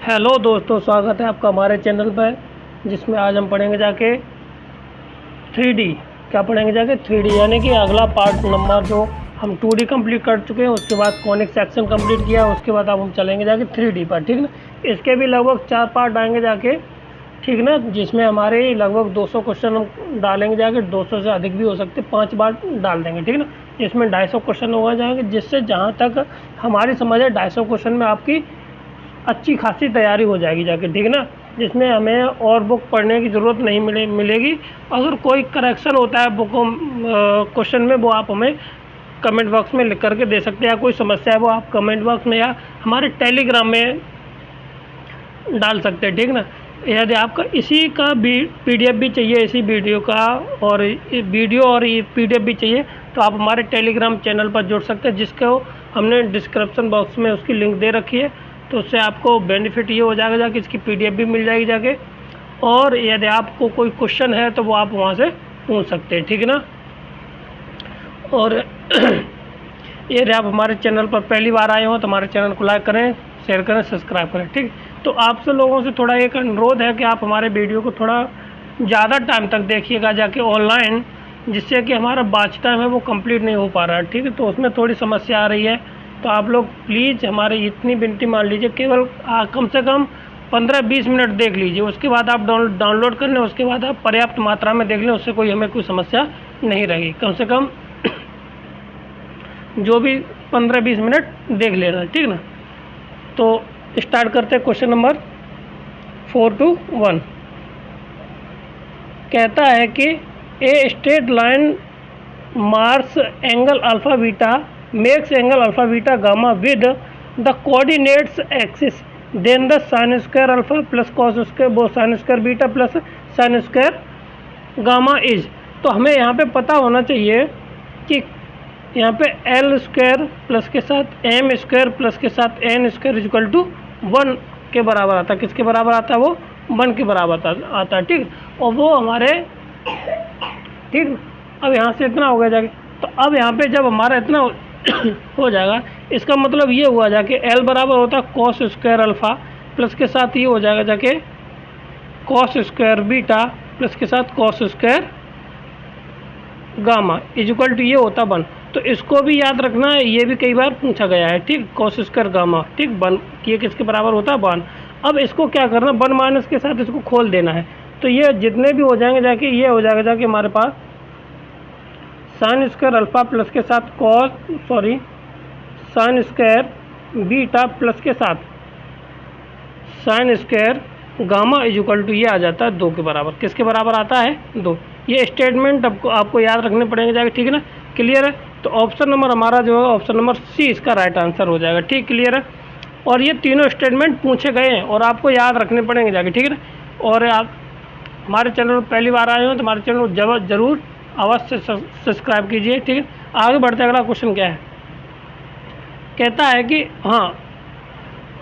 Hello दोस्तों, स्वागत है आपका हमारे चैनल पर, जिसमें आज हम पढ़ेंगे जाके 3D। क्या पढ़ेंगे जाके 3D, यानी कि अगला पार्ट नंबर जो हम 2D कंप्लीट कर चुके हैं, उसके बाद कॉनिक सेक्शन कंप्लीट किया, उसके बाद अब हम चलेंगे जाके 3D पर। ठीक ना, इसके भी लगभग 4 पार्ट आएंगे जाके, ठीक ना, जिसमें हमारे लगभग 200 क्वेश्चन हम डालेंगे जाके, 200 से अधिक भी हो सकते, 5 बार डाल देंगे। ठीक ना, जिसमें 250 क्वेश्चन हो जाएंगे, जिससे जहाँ तक हमारी समझ है 250 क्वेश्चन में आपकी अच्छी खासी तैयारी हो जाएगी जाके। ठीक ना, जिसमें हमें और बुक पढ़ने की ज़रूरत नहीं मिलेगी। अगर कोई करेक्शन होता है बुक क्वेश्चन में, वो आप हमें कमेंट बॉक्स में लिख करके दे सकते हैं, या कोई समस्या है वो आप कमेंट बॉक्स में या हमारे टेलीग्राम में डाल सकते हैं। ठीक ना, यदि आपका इसी का PDF भी चाहिए, इसी वीडियो का, और वीडियो और ये PDF भी चाहिए, तो आप हमारे टेलीग्राम चैनल पर जुड़ सकते हैं, जिसको हमने डिस्क्रिप्शन बॉक्स में उसकी लिंक दे रखी है। तो उससे आपको बेनिफिट ये हो जाएगा जाके, इसकी PDF भी मिल जाएगी जाके, और यदि आपको कोई क्वेश्चन है तो वो आप वहाँ से पूछ सकते हैं। ठीक है ना, और यदि आप हमारे चैनल पर पहली बार आए हो तो हमारे चैनल को लाइक करें, शेयर करें, सब्सक्राइब करें। ठीक, तो आपसे लोगों से थोड़ा एक अनुरोध है कि आप हमारे वीडियो को थोड़ा ज़्यादा टाइम तक देखिएगा जाके ऑनलाइन, जिससे कि हमारा बैच टाइम है वो कंप्लीट नहीं हो पा रहा है। ठीक है, तो उसमें थोड़ी समस्या आ रही है, तो आप लोग प्लीज़ हमारी इतनी विनती मान लीजिए, केवल कम से कम 15-20 मिनट देख लीजिए, उसके बाद आप डाउनलोड कर लें, उसके बाद आप पर्याप्त मात्रा में देख लें, उससे हमें कोई समस्या नहीं रहेगी। कम से कम जो भी 15-20 मिनट देख लेना, ठीक ना। तो स्टार्ट करते हैं क्वेश्चन नंबर 4-1। कहता है कि a straight line marks angle alpha beta makes angle alpha beta gamma with the coordinates axis, then the sine square alpha plus cos square वो sine square beta plus sine square gamma is. तो हमें यहाँ पे पता होना चाहिए कि यहाँ पे एल स्क्वायर प्लस के साथ एम स्क्वायर प्लस के साथ एन स्क्वायर इक्वल टू 1 के बराबर आता है। किसके बराबर आता है? वो 1 के बराबर आता है। ठीक, और वो हमारे, ठीक, अब यहाँ से इतना हो गया जाके, तो अब यहाँ पे जब हमारा इतना हो जाएगा, इसका मतलब ये हुआ जाके एल बराबर होता है कॉस स्क्वायर अल्फ़ा प्लस के साथ ये हो जाएगा जाके कॉस स्क्वायर बीटा प्लस के साथ cos square gamma equal to ये होता 1। तो इसको भी याद रखना है, ये भी कई बार पूछा गया है। ठीक, कॉस स्क्वायर गामा, ठीक, 1 ये किसके बराबर होता है? 1। अब इसको क्या करना, 1 माइनस के साथ इसको खोल देना है, तो ये जितने भी हो जाएंगे जाके, ये हो जाएगा जाके हमारे पास साइन स्क्वायर अल्फ़ा प्लस के साथ साइन स्क्वायर बीटा प्लस के साथ sine square gamma equal to ये आ जाता है 2 के बराबर। किसके बराबर आता है? 2। ये स्टेटमेंट आपको याद रखने पड़ेंगे जाके, ठीक है ना, क्लियर है। तो ऑप्शन नंबर हमारा जो है ऑप्शन नंबर सी इसका राइट आंसर हो जाएगा। ठीक, क्लियर है। और ये तीनों स्टेटमेंट पूछे गए हैं और आपको याद रखने पड़ेंगे जाके, ठीक है ना। और आप हमारे चैनल पर पहली बार आए हो तो हमारे चैनल को जरूर अवश्य सब्सक्राइब कीजिए। ठीक है, आगे बढ़ते अगला क्वेश्चन क्या है। कहता है कि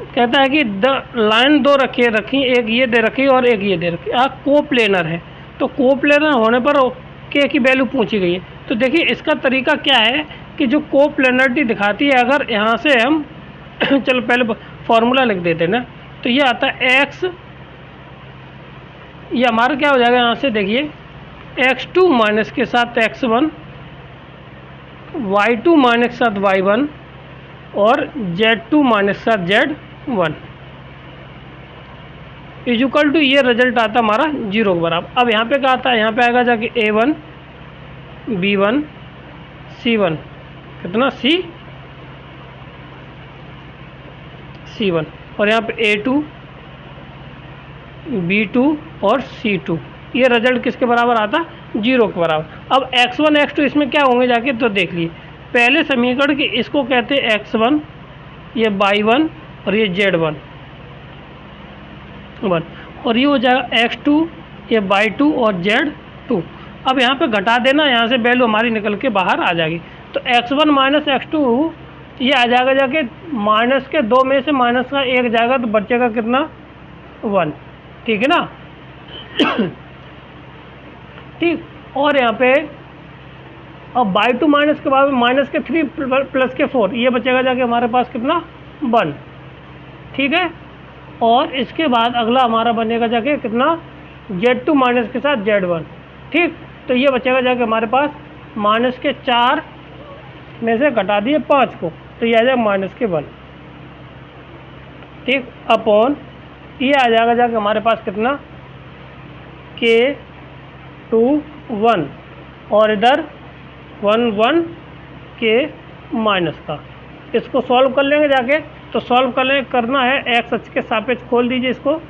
कहता है कि द लाइन 2 रखी, एक ये दे रखी और एक ये दे रखी, को प्लेनर है। तो को प्लेनर होने पर के की वैल्यू पूछी गई है। तो देखिए इसका तरीका क्या है कि जो को प्लेनरिटी दिखाती है, अगर यहाँ से हम चलो पहले फॉर्मूला लिख देते हैं ना, तो ये आता है एक्स, ये हमारा क्या हो जाएगा, यहाँ से देखिए x2 माइनस के साथ x1, y2 माइनस के साथ y1 और z2 माइनस के साथ z1 इक्वल टू ये रिजल्ट आता हमारा 0 के बराबर। अब यहाँ पे क्या आता है, यहाँ पे आएगा जाके a1 b1 c1, कितना c1, और यहाँ पे a2 b2 और c2, ये रिजल्ट किसके बराबर आता? 0 के बराबर। अब x1 x2 इसमें क्या होंगे जाके, तो देख लिए पहले समीकरण के, इसको कहते हैं x1, ये y1 और ये z1 1, और ये हो जाएगा x2, ये y2 और z2। अब यहाँ पे घटा देना, यहाँ से वैल्यू हमारी निकल के बाहर आ जाएगी। तो x1 माइनस x2 ये आ जाएगा जाके, माइनस के 2 में से माइनस का 1 जाएगा, तो बचेगा कितना? 1। ठीक है ना। ठीक, और यहाँ पे अब y2 माइनस के बाद माइनस के 3 प्लस के 4, ये बचेगा जाके हमारे पास कितना? 1। ठीक है, और इसके बाद अगला हमारा बनेगा जाके कितना, Z2 माइनस के साथ Z1। ठीक, तो ये बचेगा जाके हमारे पास माइनस के 4 में से घटा दिए 5 को, तो ये आ जाएगा माइनस के 1। ठीक, अपॉन ये आ जाएगा जाके हमारे पास कितना, K21 और इधर 1 के माइनस का। इसको सॉल्व कर लेंगे जाके, तो सॉल्व करना है एक्स अक्ष के सापेक्ष खोल दीजिए इसको।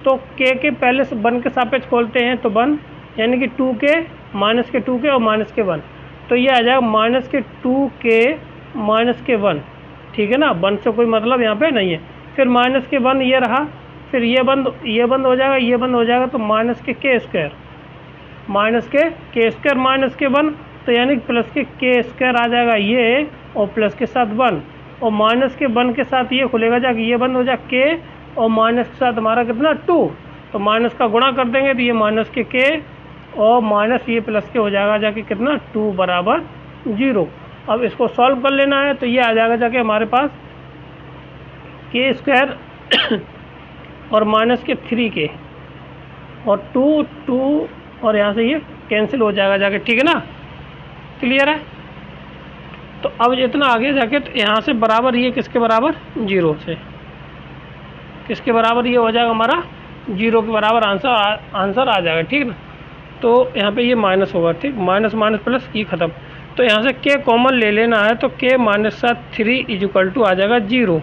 तो k के पहले से 1 के सापेक्ष खोलते हैं तो 1, यानी कि 2k माइनस के 2k और माइनस के 1, तो ये आ जाएगा माइनस के 2k माइनस के 1। ठीक है ना, 1 से कोई मतलब यहाँ पे नहीं है। फिर माइनस के 1 ये रहा, फिर ये बंद हो जाएगा, ये बंद हो जाएगा, तो माइनस के k स्क्वायर माइनस के k स्क्वायर माइनस के 1, तो यानी प्लस के k स्क्वायर आ जाएगा ये, और प्लस के साथ 1, और माइनस के 1 के साथ ये खुलेगा जाके, ये बंद हो जाए k, और माइनस के साथ हमारा कितना 2, तो माइनस का गुणा कर देंगे तो ये माइनस के k और माइनस ये प्लस के हो जाएगा जाके कितना 2 बराबर 0। अब इसको सॉल्व कर लेना है, तो ये आ जाएगा जाके हमारे पास k स्क्वायर और माइनस के 3k और 2 और यहाँ से ये कैंसिल हो जाएगा जाके। ठीक है ना, क्लियर है। तो अब इतना आगे जाके तो यहाँ से बराबर ये किसके बराबर, 0 से किसके बराबर ये हो जाएगा हमारा 0 के बराबर आंसर आ जाएगा। ठीक ना, तो यहाँ पे ये माइनस होगा। ठीक, माइनस माइनस प्लस ये ख़त्म, तो यहाँ से k कॉमन ले लेना है, तो k माइनस 3 इक्वल टू आ जाएगा 0।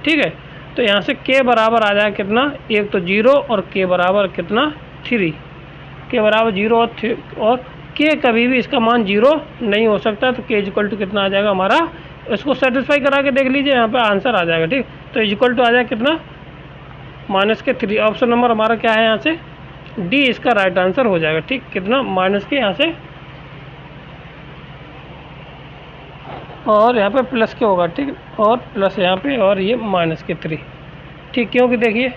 ठीक है, तो यहाँ से k बराबर आ जाएगा कितना, एक तो 0 और k बराबर कितना 3, k बराबर 0 और k कभी भी इसका मान 0 नहीं हो सकता, तो k इक्वल टू कितना आ जाएगा हमारा, इसको सेटिस्फाई करा के देख लीजिए, यहाँ पे आंसर आ जाएगा। ठीक, तो इक्वल टू आ जाएगा कितना, माइनस के 3। ऑप्शन नंबर हमारा क्या है यहाँ से, डी इसका राइट आंसर हो जाएगा। ठीक, कितना माइनस के यहाँ से और यहाँ पे प्लस के होगा। ठीक, और प्लस यहाँ पे और ये माइनस के 3। ठीक, क्योंकि देखिए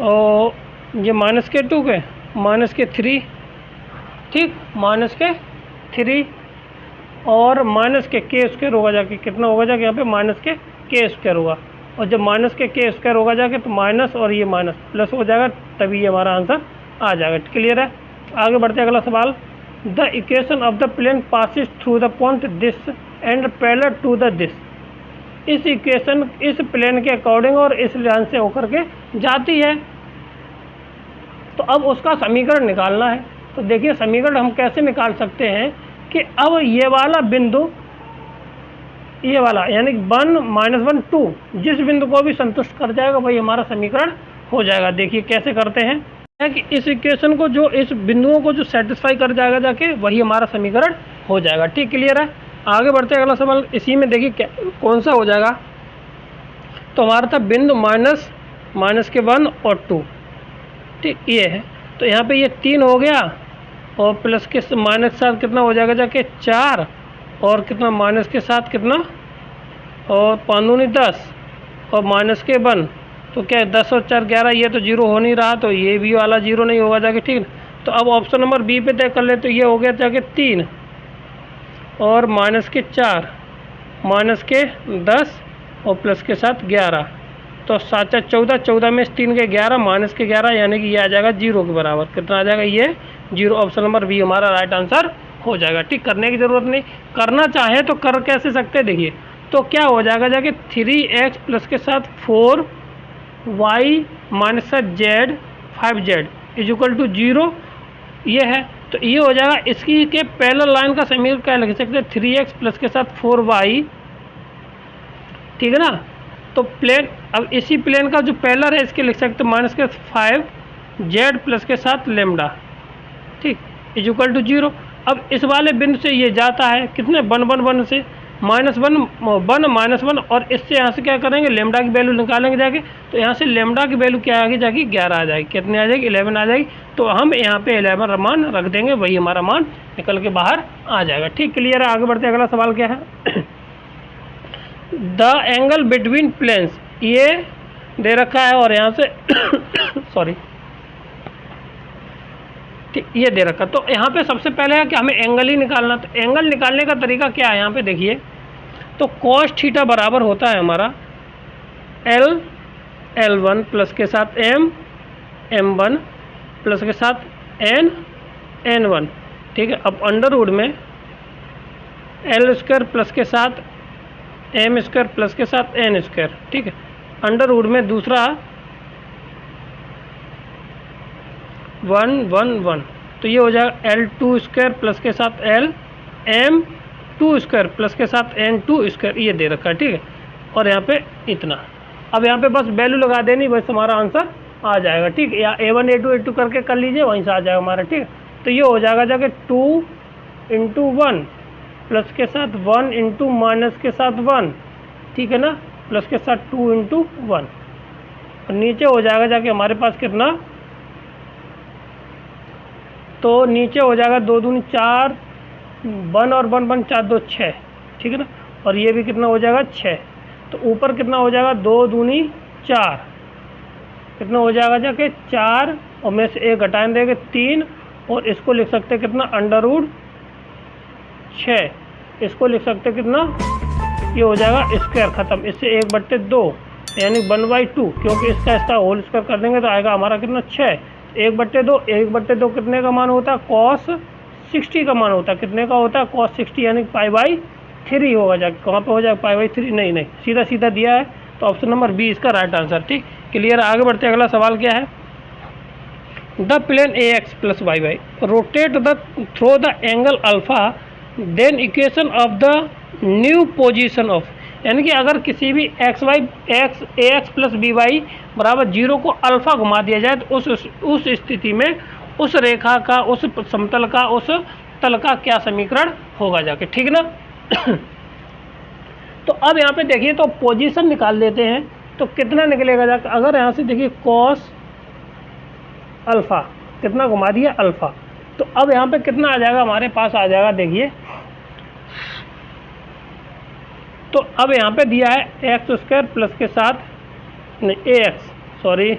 और ये माइनस के 2 के माइनस के 3, ठीक, माइनस के 3 और माइनस के k स्क्वायर होगा जाके कितना होगा जाके, यहाँ पे माइनस के k स्क्वायर होगा, और जब माइनस के k स्क्वायर होगा जाके तो माइनस और ये माइनस प्लस हो जाएगा, तभी ये हमारा आंसर आ जाएगा। क्लियर है, आगे बढ़ते हैं अगला सवाल। The equation of the plane passes through the point this and parallel to the this. इस इक्वेशन इस प्लेन के अकॉर्डिंग और इस लाइन से होकर के जाती है, तो अब उसका समीकरण निकालना है। तो देखिए समीकरण हम कैसे निकाल सकते हैं कि अब ये वाला बिंदु, ये वाला यानी 1 -1 2 जिस बिंदु को भी संतुष्ट कर जाएगा वही हमारा समीकरण हो जाएगा। देखिए कैसे करते हैं कि इस इक्वेशन को जो इस बिंदुओं को जो सेटिस्फाई कर जाएगा जाके वही हमारा समीकरण हो जाएगा। ठीक, क्लियर है, आगे बढ़ते हैं अगला सवाल। इसी में देखिए कौन सा हो जाएगा, तो हमारा था बिंदु माइनस के 1 और 2। ठीक, ये है, तो यहाँ पे ये 3 हो गया और प्लस के माइनस के साथ कितना हो जाएगा जाके 4 और कितना माइनस के साथ कितना और 5 दूनी 10 और माइनस के 1, तो क्या है 10 और 4 11, ये तो 0 हो नहीं रहा, तो ये भी वाला 0 नहीं होगा जाके। ठीक, तो अब ऑप्शन नंबर बी पे तय कर ले, तो ये हो गया जाके 3 और माइनस के 4 माइनस के 10 और प्लस के साथ 11, तो 7 14, 14 में 3 के 11 माइनस के 11, यानी कि ये आ जाएगा 0 के बराबर। कितना आ जाएगा ये 0। ऑप्शन नंबर बी हमारा राइट आंसर हो जाएगा। ठीक, करने की ज़रूरत नहीं, करना चाहे तो कर कैसे सकते, देखिए तो क्या हो जाएगा जाके 3x प्लस के साथ 4y minus z 5z equal to 0, ये है, तो ये हो जाएगा। इसकी के पैरेलल लाइन का समीकरण क्या लिख सकते हैं, 3x प्लस के साथ 4y। ठीक है ना, तो प्लेन, अब इसी प्लेन का जो पैरेलल है इसके लिख सकते हैं माइनस के 5z प्लस के साथ लेमडा। ठीक, इक्वल टू 0। अब इस वाले बिंदु से ये जाता है कितने 1 से -1 और इससे यहाँ से क्या करेंगे, लेमडा की वैल्यू निकालेंगे जाके, तो यहाँ से लेमडा की वैल्यू क्या आएगी जाके 11 आ जाएगी। कितनी आ जाएगी 11 आ जाएगी, तो हम यहाँ पे 11 मान रख देंगे, वही हमारा मान निकल के बाहर आ जाएगा। ठीक, क्लियर है, आगे बढ़ते हैं। अगला सवाल क्या है, द एंगल बिटवीन प्लेन्स, ये दे रखा है और यहाँ से सॉरी, ठीक, ये दे रखा, तो यहाँ पे सबसे पहले है कि हमें एंगल ही निकालना। तो एंगल निकालने का तरीका क्या है, यहाँ पे देखिए, तो cos थीटा बराबर होता है हमारा L L1 प्लस के साथ M1 प्लस के साथ N1, ठीक है। अब अंडर रूट में L² प्लस के साथ M² प्लस के साथ N², ठीक है। अंडर रूट में दूसरा 1 तो ये हो जाएगा L2² प्लस के साथ M2² प्लस के साथ N2², ये दे रखा है, ठीक है। और यहाँ पे इतना, अब यहाँ पे बस वैल्यू लगा देनी, बस हमारा आंसर आ जाएगा, ठीक है। या A1 A2 A2 करके कर लीजिए, वहीं से आ जाएगा हमारा, ठीक है। तो ये हो जाएगा जाके 2 × 1 प्लस के साथ 1 × माइनस के साथ 1, ठीक है ना, प्लस के साथ 2 × 1, और नीचे हो जाएगा जाके हमारे पास कितना, तो नीचे हो जाएगा 2 दूनी 4, 1 और 1 1 4 2 6, ठीक है ना। और ये भी कितना हो जाएगा 6, तो ऊपर कितना हो जाएगा 2 दूनी 4, कितना हो जाएगा जाके 4, और में से 1 घटाएं देंगे 3, और इसको लिख सकते हैं कितना अंडर रूट 6, इसको लिख सकते हैं कितना, ये हो जाएगा स्क्वायर ख़त्म, इससे 1/2 यानी 1/2, क्योंकि इसका होल स्क्वायर कर देंगे तो आएगा हमारा कितना 6, 1/2 कितने का मान होता है, cos 60 का मान होता है, कितने का होता है cos 60 यानी π/3 होगा जाके, कहाँ पे हो जाएगा π/3, नहीं सीधा सीधा दिया है, तो ऑप्शन नंबर बी इसका राइट आंसर, ठीक क्लियर। आगे बढ़ते अगला सवाल क्या है, the plane AX + YY rotate through the angle alpha, then equation of the new position of, यानी कि अगर किसी भी AX + BY बराबर 0 को अल्फा घुमा दिया जाए तो उस स्थिति में उस रेखा का, उस समतल का, उस तल का क्या समीकरण होगा जाके, ठीक ना। तो अब यहाँ पे देखिए, तो पोजीशन निकाल लेते हैं, तो कितना निकलेगा जाके, अगर यहाँ से देखिए cos अल्फ़ा कितना घुमा दिया अल्फ़ा, तो अब यहाँ पे कितना आ जाएगा हमारे पास, आ जाएगा देखिए, तो अब यहाँ पे दिया है x² प्लस के साथ नहीं AX, सॉरी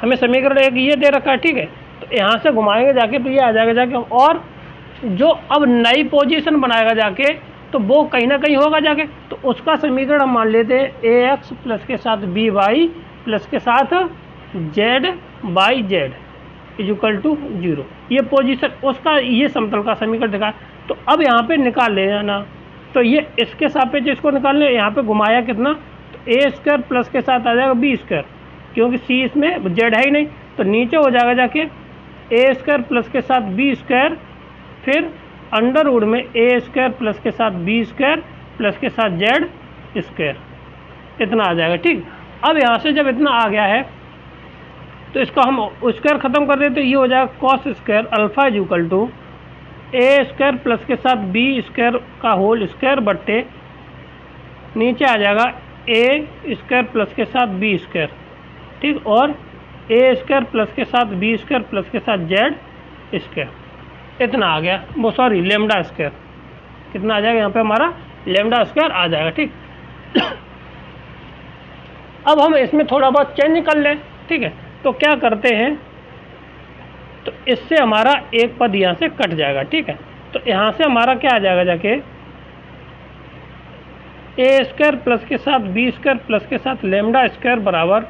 हमें समीकरण एक ये दे रखा है, ठीक है। तो यहाँ से घुमाएंगे जाके तो ये आ जाएगा जाके, और जो अब नई पोजीशन बनाएगा जाके तो वो कहीं ना कहीं होगा जाके, तो उसका समीकरण हम मान लेते हैं AX प्लस के साथ BY प्लस के साथ ZY/Z = 0, ये पोजीशन उसका, ये समतल का समीकरण दिखा। तो अब यहाँ पे निकाल लेना, तो ये इसके सापेक्ष इसको निकालने, यहाँ पे घुमाया कितना, तो A² प्लस के साथ आ जाएगा B², क्योंकि C इसमें Z है ही नहीं, तो नीचे हो जाएगा जाके A² प्लस के साथ B², फिर अंडर रूट में A² प्लस के साथ B² प्लस के साथ Z², इतना आ जाएगा, ठीक। अब यहाँ से जब इतना आ गया है तो इसको हम स्क्वायर ख़त्म कर देते, तो ये हो जाएगा cos² अल्फ़ा = A² प्लस के साथ B² का होल स्क्वायर बट्टे नीचे आ जाएगा A² प्लस के साथ B², ठीक, और A² प्लस के साथ B² प्लस के साथ Z², इतना आ गया, वो सॉरी λ², कितना आ जाएगा यहाँ पे हमारा λ² आ जाएगा, ठीक। अब हम इसमें थोड़ा बहुत चेंज कर लें, ठीक है। तो क्या करते हैं, तो इससे हमारा एक पद यहाँ से कट जाएगा, ठीक है। तो यहाँ से हमारा क्या आ जाएगा जाके A² प्लस के साथ B² प्लस के साथ λ² बराबर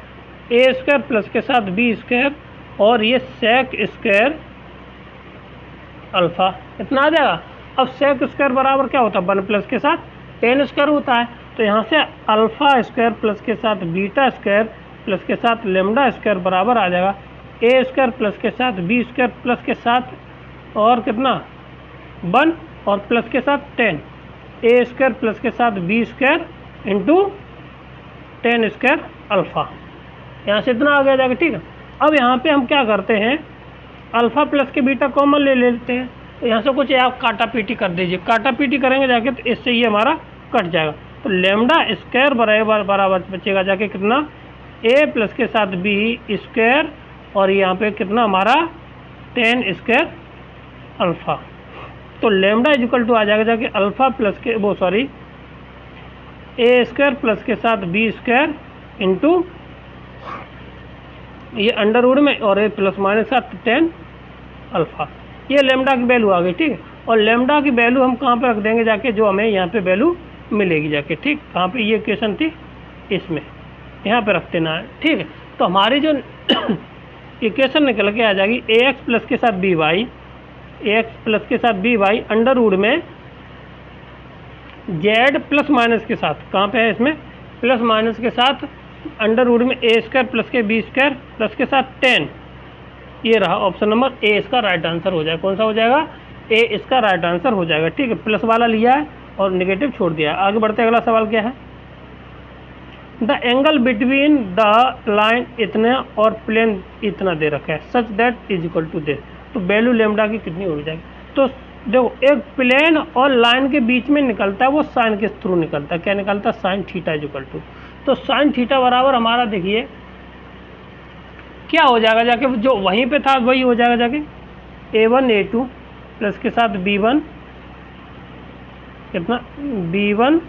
A² प्लस के साथ B², और ये sec² अल्फ़ा, इतना आ जाएगा। अब sec² बराबर क्या होता है, 1 प्लस के साथ tan² होता है, तो यहाँ से α² प्लस के साथ β² प्लस के साथ λ² बराबर आ जाएगा A² प्लस के साथ B² प्लस के साथ और कितना 1 और प्लस के साथ tan, A² प्लस के साथ B² इंटू tan² अल्फ़ा, यहाँ से इतना आ गया जाएगा, ठीक है। अब यहाँ पे हम क्या करते हैं, अल्फ़ा प्लस के बीटा कॉमन ले लेते हैं, तो यहाँ से कुछ आप काटा पीटी कर दीजिए, काटा पीटी करेंगे जाके तो इससे ये हमारा कट जाएगा, तो λ² बराबर बचेगा जाके कितना A प्लस के साथ B² और यहाँ पे कितना हमारा tan² अल्फ़ा, तो λ = आ जाएगा जाके अल्फ़ा प्लस के वो सॉरी A² प्लस के साथ B² इंटू ये अंडर रूट में और A प्लस माइनस साथ tan अल्फ़ा, ये लैम्डा की वैल्यू आ गई, ठीक है। और लैम्डा की वैल्यू हम कहाँ पे रख देंगे जाके, जो हमें यहाँ पे वैल्यू मिलेगी जाके, ठीक, कहाँ पे ये क्वेश्चन थी इसमें, यहाँ पे रख देना है, ठीक है। तो हमारी जो इक्वेशन निकल के आ जाएगी ए एक्स प्लस के साथ बी वाई, ए एक्स प्लस के साथ बी वाई अंडर रूट में जेड प्लस माइनस के साथ, कहाँ पे है इसमें प्लस माइनस के साथ अंडर रूट में ए स्क्वायर प्लस के बी स्क्वायर प्लस के साथ 10। ये रहा ऑप्शन नंबर ए, इसका राइट आंसर हो जाएगा। कौन सा हो जाएगा? ए इसका राइट आंसर हो जाएगा, ठीक है। प्लस वाला लिया है और नेगेटिव छोड़ दिया है। आगे बढ़ते अगला सवाल क्या है? The angle between the line इतना और प्लेन इतना दे रखा है, such that is equal to this. तो वैल्यू लेमडा की कितनी हो जाएगी? तो देखो, एक प्लेन और लाइन के बीच में निकलता है वो साइन के थ्रू निकलता है। क्या निकलता है? Sine theta is equal to. तो साइन थीटा बराबर हमारा देखिए क्या हो जाएगा, जाके जो वहीं पे था वही हो जाएगा, जाके a1 a2 प्लस के साथ b1 कितना b1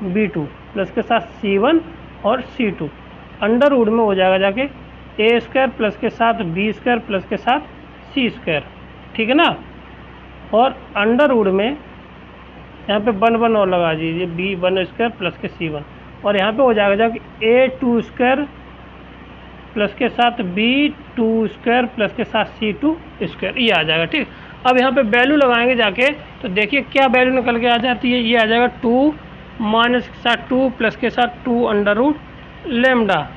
b2 प्लस के साथ c1 और c2 अंडर रूट में हो जाएगा जाके a स्क्वायर प्लस के साथ b स्क्वायर प्लस के साथ c स्क्वायर, ठीक है ना। और अंडर रूट में यहाँ पे 1 और लगा दीजिए b1 स्क्वायर प्लस के c1, और यहाँ पे हो जाएगा जाके a2 स्क्वायर प्लस के साथ b2 स्क्वायर प्लस के साथ c2 स्क्वायर, ये आ जाएगा, ठीक। अब यहाँ पे वैल्यू लगाएंगे जाके, तो देखिए क्या वैल्यू निकल के आ जाती है। ये आ जाएगा 2 माइनस के साथ 2 प्लस के साथ 2 अंडर रूट लेमडा,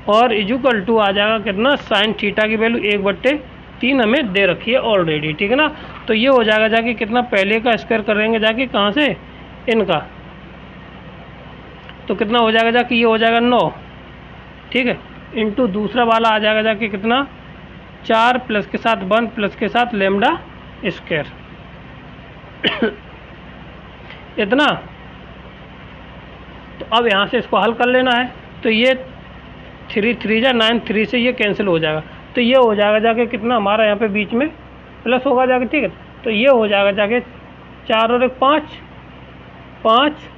और इक्वल टू आ जाएगा कितना साइन थीटा की वैल्यू 1/3 हमें दे रखी है ऑलरेडी, ठीक है ना। तो ये हो जाएगा जाके कितना, पहले का स्क्वायर करेंगे जाके कहाँ से, इनका, तो कितना हो जाएगा जाके, ये हो जाएगा 9, ठीक है, इंटू दूसरा वाला आ जाएगा जाके कितना 4 प्लस के साथ 1 प्लस के साथ लेमडा स्क्वायर इतना। तो अब यहाँ से इसको हल कर लेना है। तो ये 3 3 जा 9, 3 से ये कैंसिल हो जाएगा। तो ये हो जाएगा जाके कितना हमारा यहाँ पे बीच में प्लस होगा जाके, ठीक है। तो ये हो जाएगा जाके 4 और 1 5 5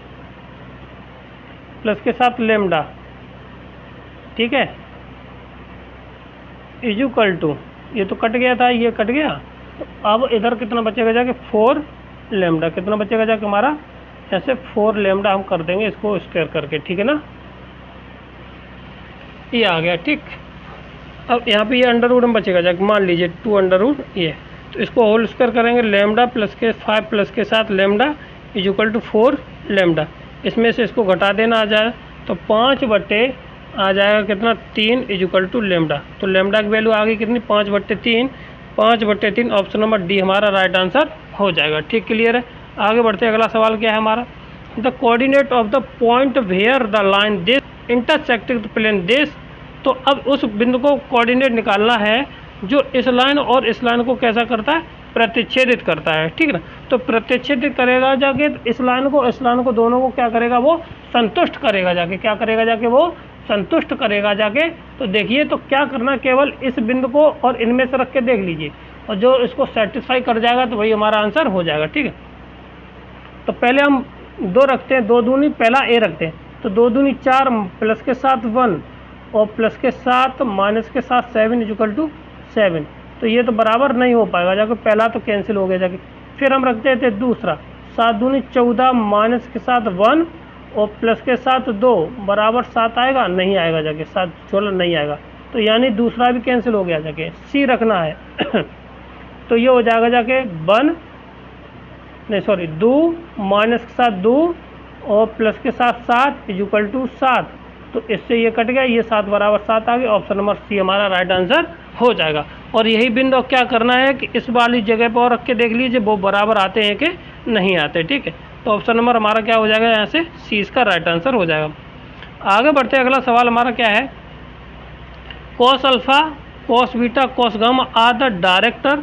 प्लस के साथ लेमडा, ठीक है, इक्वल टू, ये तो कट गया था, ये कट गया। तो अब इधर कितना बचेगा जाके 4 लेमडा, कितना बचेगा जाके हमारा ऐसे 4 लेमडा हम कर देंगे इसको स्क्वायर करके, ठीक है ना। ये आ गया, ठीक। अब यहाँ पे ये अंडर रूट में बचेगा जाके, मान लीजिए 2 अंडर रूट ये, तो इसको होल स्क्वायर करेंगे, लेमडा प्लस के 5 प्लस के साथ लेमडा इक्वल टू 4 लेमडा। इसमें से इसको घटा देना आ जाए तो 5 बटे आ जाएगा कितना 3 इक्वल टू लेमडा। तो लेमडा की वैल्यू आ गई कितनी 5/3, 5/3 ऑप्शन नंबर डी हमारा राइट आंसर हो जाएगा, ठीक, क्लियर है। आगे बढ़ते अगला सवाल क्या है हमारा, the coordinate of the point where the line this intersecting the plane this. तो अब उस बिंदु को कोऑर्डिनेट निकालना है जो इस लाइन और इस लाइन को कैसा करता है, प्रतिच्छेदित करता है, ठीक है ना। तो प्रतिच्छेदित करेगा जाके इस लाइन को दोनों को क्या करेगा, वो संतुष्ट करेगा जाके, क्या करेगा जाके, वो संतुष्ट करेगा जाके। तो देखिए, तो क्या करना, केवल इस बिंदु को और इनमें से रख के देख लीजिए, और जो इसको सेटिस्फाई कर जाएगा तो वही हमारा आंसर हो जाएगा, ठीक है। तो पहले हम 2 रखते हैं, 2 दूनी पहला ए रखते हैं, तो 2 दूनी 4 प्लस के साथ 1 और प्लस के साथ माइनस के साथ 7 इक्वल टू 7। तो ये तो बराबर नहीं हो पाएगा जाके, पहला तो कैंसिल हो गया जाके। फिर हम रखते थे दूसरा, 7 दूनी 14 माइनस के साथ 1 और प्लस के साथ 2 बराबर 7 आएगा, नहीं आएगा जाके, 7 16 नहीं आएगा। तो यानी दूसरा भी कैंसिल हो गया जाके, सी रखना है तो ये हो जाएगा जाके 2 माइनस के साथ 2 और प्लस के साथ 7 इक्वल टू 7। तो इससे ये कट गया, ये 7 बराबर 7 आ गया, ऑप्शन नंबर सी हमारा राइट आंसर हो जाएगा। और यही बिंदु क्या करना है कि इस वाली जगह पर और रख के देख लीजिए वो बराबर आते हैं कि नहीं आते, ठीक है। तो ऑप्शन नंबर हमारा क्या हो जाएगा, यहाँ से सी इसका राइट आंसर हो जाएगा। आगे बढ़ते हैं, अगला सवाल हमारा क्या है, cos alpha cos beta cos gamma are the director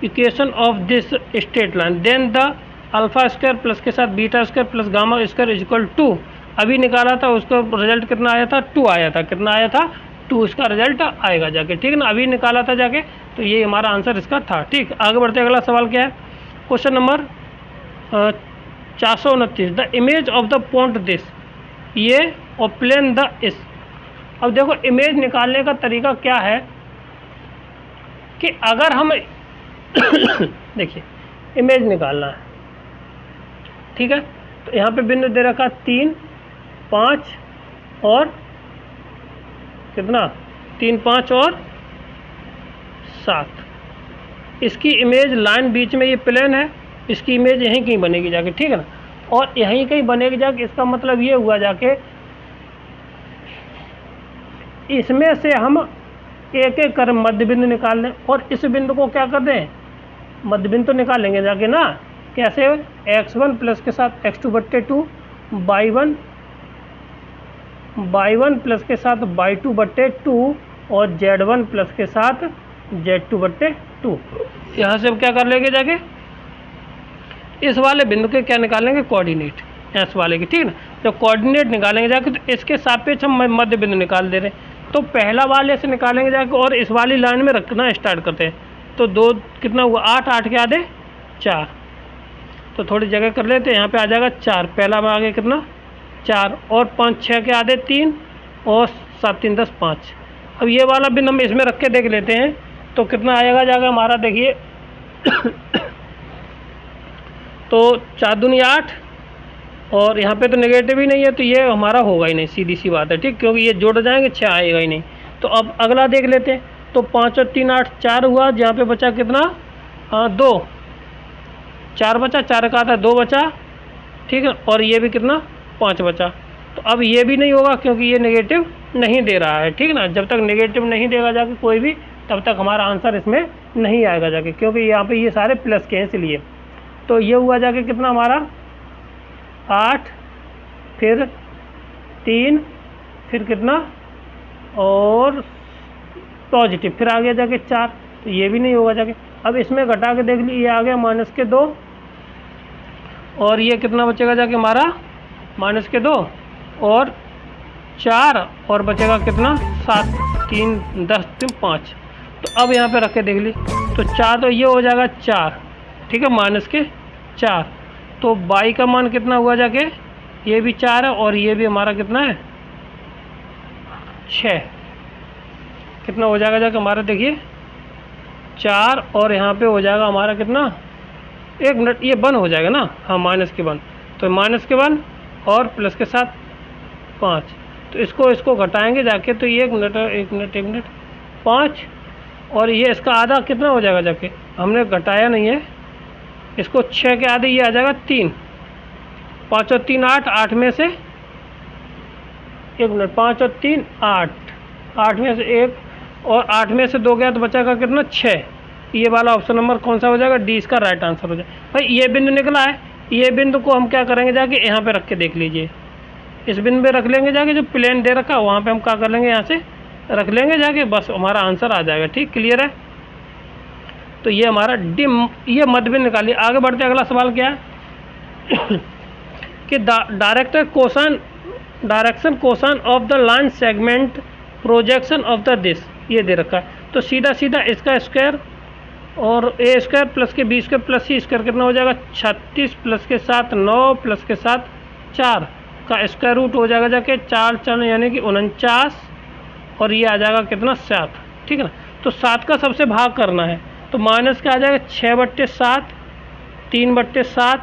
equation of this straight line, then the alpha square plus के साथ beta square plus gamma square equal to. अभी निकाला था उसका रिजल्ट कितना आया था, 2 आया था, कितना आया था 2, इसका रिजल्ट आएगा जाके, ठीक है ना। अभी निकाला था जाके, तो ये हमारा आंसर इसका था, ठीक। आगे बढ़ते अगला सवाल क्या है, question number 429, the image of the point this, ये और प्लेन द इस। अब देखो इमेज निकालने का तरीका क्या है कि अगर हम देखिए इमेज निकालना है, ठीक है। तो यहाँ पे बिंदु दे रखा 3 5 और कितना 3 5 और 7। इसकी इमेज लाइन बीच में ये प्लेन है, इसकी इमेज यहीं कहीं बनेगी जाके, ठीक है ना, और यहीं कहीं बनेगी जाके। इसका मतलब ये हुआ जाके इसमें से हम एक एक कर मध्य बिंदु निकाल लें और इस बिंदु को क्या कर दें, मध्य बिंदु तो निकालेंगे जाके ना। कैसे, x1 प्लस के साथ x2/2, y1 प्लस के साथ y2/2 और z1 प्लस के साथ z2/2। यहाँ से हम क्या कर लेंगे जाके, इस वाले बिंदु के क्या निकालेंगे, कोऑर्डिनेट, एस वाले की, ठीक है ना। जब कोऑर्डिनेट निकालेंगे जाके तो इसके सापेक्ष हम मध्य बिंदु निकाल दे रहे हैं, तो पहला वाले से निकालेंगे जाके और इस वाली लाइन में रखना स्टार्ट करते हैं। तो 2 कितना हुआ, 8 8 के आधे 4, तो थोड़ी जगह कर लेते हैं, यहाँ पे आ जाएगा 4, पहला में आ गया कितना 4, और 5 6 के आधे 3 और 7 3 10 5। अब ये वाला बिंदु हम इसमें रख के देख लेते हैं, तो कितना आएगा जाएगा हमारा, देखिए तो 4 दूनी 8, और यहाँ पे तो नेगेटिव ही नहीं है, तो ये हमारा होगा ही नहीं, सीधी सी बात है, ठीक, क्योंकि ये जोड़ जाएंगे 6 आएगा ही नहीं। तो अब अगला देख लेते हैं, तो 5 और 3 8 4 हुआ, जहाँ पे बचा कितना 2, 4 बचा, 4 का आता 2 बचा, ठीक है, और ये भी कितना 5 बचा। तो अब ये भी नहीं होगा क्योंकि ये नेगेटिव नहीं दे रहा है, ठीक ना। जब तक नेगेटिव नहीं देगा जाके कोई भी, तब तक हमारा आंसर इसमें नहीं आएगा जाके, क्योंकि यहाँ पे ये सारे प्लस के हैं इसलिए। तो ये हुआ जाके कितना हमारा 8, फिर 3, फिर कितना और पॉजिटिव, फिर आ गया जाके 4, तो ये भी नहीं होगा जाके। अब इसमें घटा के देख ली, ये आ गया -2, और ये कितना बचेगा जाके हमारा -2 और 4, और बचेगा कितना 7 3 10 3 5। तो अब यहाँ पे रख के देख ली, तो 4, तो ये हो जाएगा 4, ठीक है, -4। तो y का मान कितना हुआ जाके, ये भी 4 है और ये भी हमारा कितना है 6। कितना हो जाएगा जाके हमारा, देखिए 4, और यहाँ पे हो जाएगा हमारा कितना, 1 मिनट, ये 1 हो जाएगा ना, हाँ -1, तो -1 और प्लस के साथ 5। तो इसको घटाएंगे जाके, तो ये 1 मिनट 5, और ये इसका आधा कितना हो जाएगा जाके, हमने घटाया नहीं है इसको, 6 के आधे ये आ जाएगा 3, 5 और 3 8, 8 में से 1 मिनट, 5 और 3 8, 8 में से 1 और 8 में से 2 गया तो बचाएगा कितना 6। ये वाला ऑप्शन नंबर कौन सा हो जाएगा, डी इसका राइट आंसर हो जाएगा। भाई ये बिंदु निकला है, ये बिंदु को हम क्या करेंगे जाके, यहाँ पे रख के देख लीजिए, इस बिंदु पे रख लेंगे जाके, जो प्लेन दे रखा है वहाँ पे हम क्या कर लेंगे, यहाँ से रख लेंगे जाके, बस हमारा आंसर आ जाएगा, ठीक, क्लियर है। तो ये हमारा ये मध्य बिंदु निकालिए। आगे बढ़ते अगला सवाल क्या है कि direction cosine of the line segment projection of the this, ये दे रखा है। तो सीधा सीधा इसका स्क्वायर और a स्क्वायर प्लस के b square plus c square कितना हो जाएगा 36 प्लस के साथ 9 प्लस के साथ 4 का स्क्वायर रूट हो जाएगा जाके 4 4 यानी कि 49, और ये आ जाएगा कितना 7, ठीक है ना। तो 7 का सबसे भाग करना है, तो माइनस का आ जाएगा 6/7, 3/7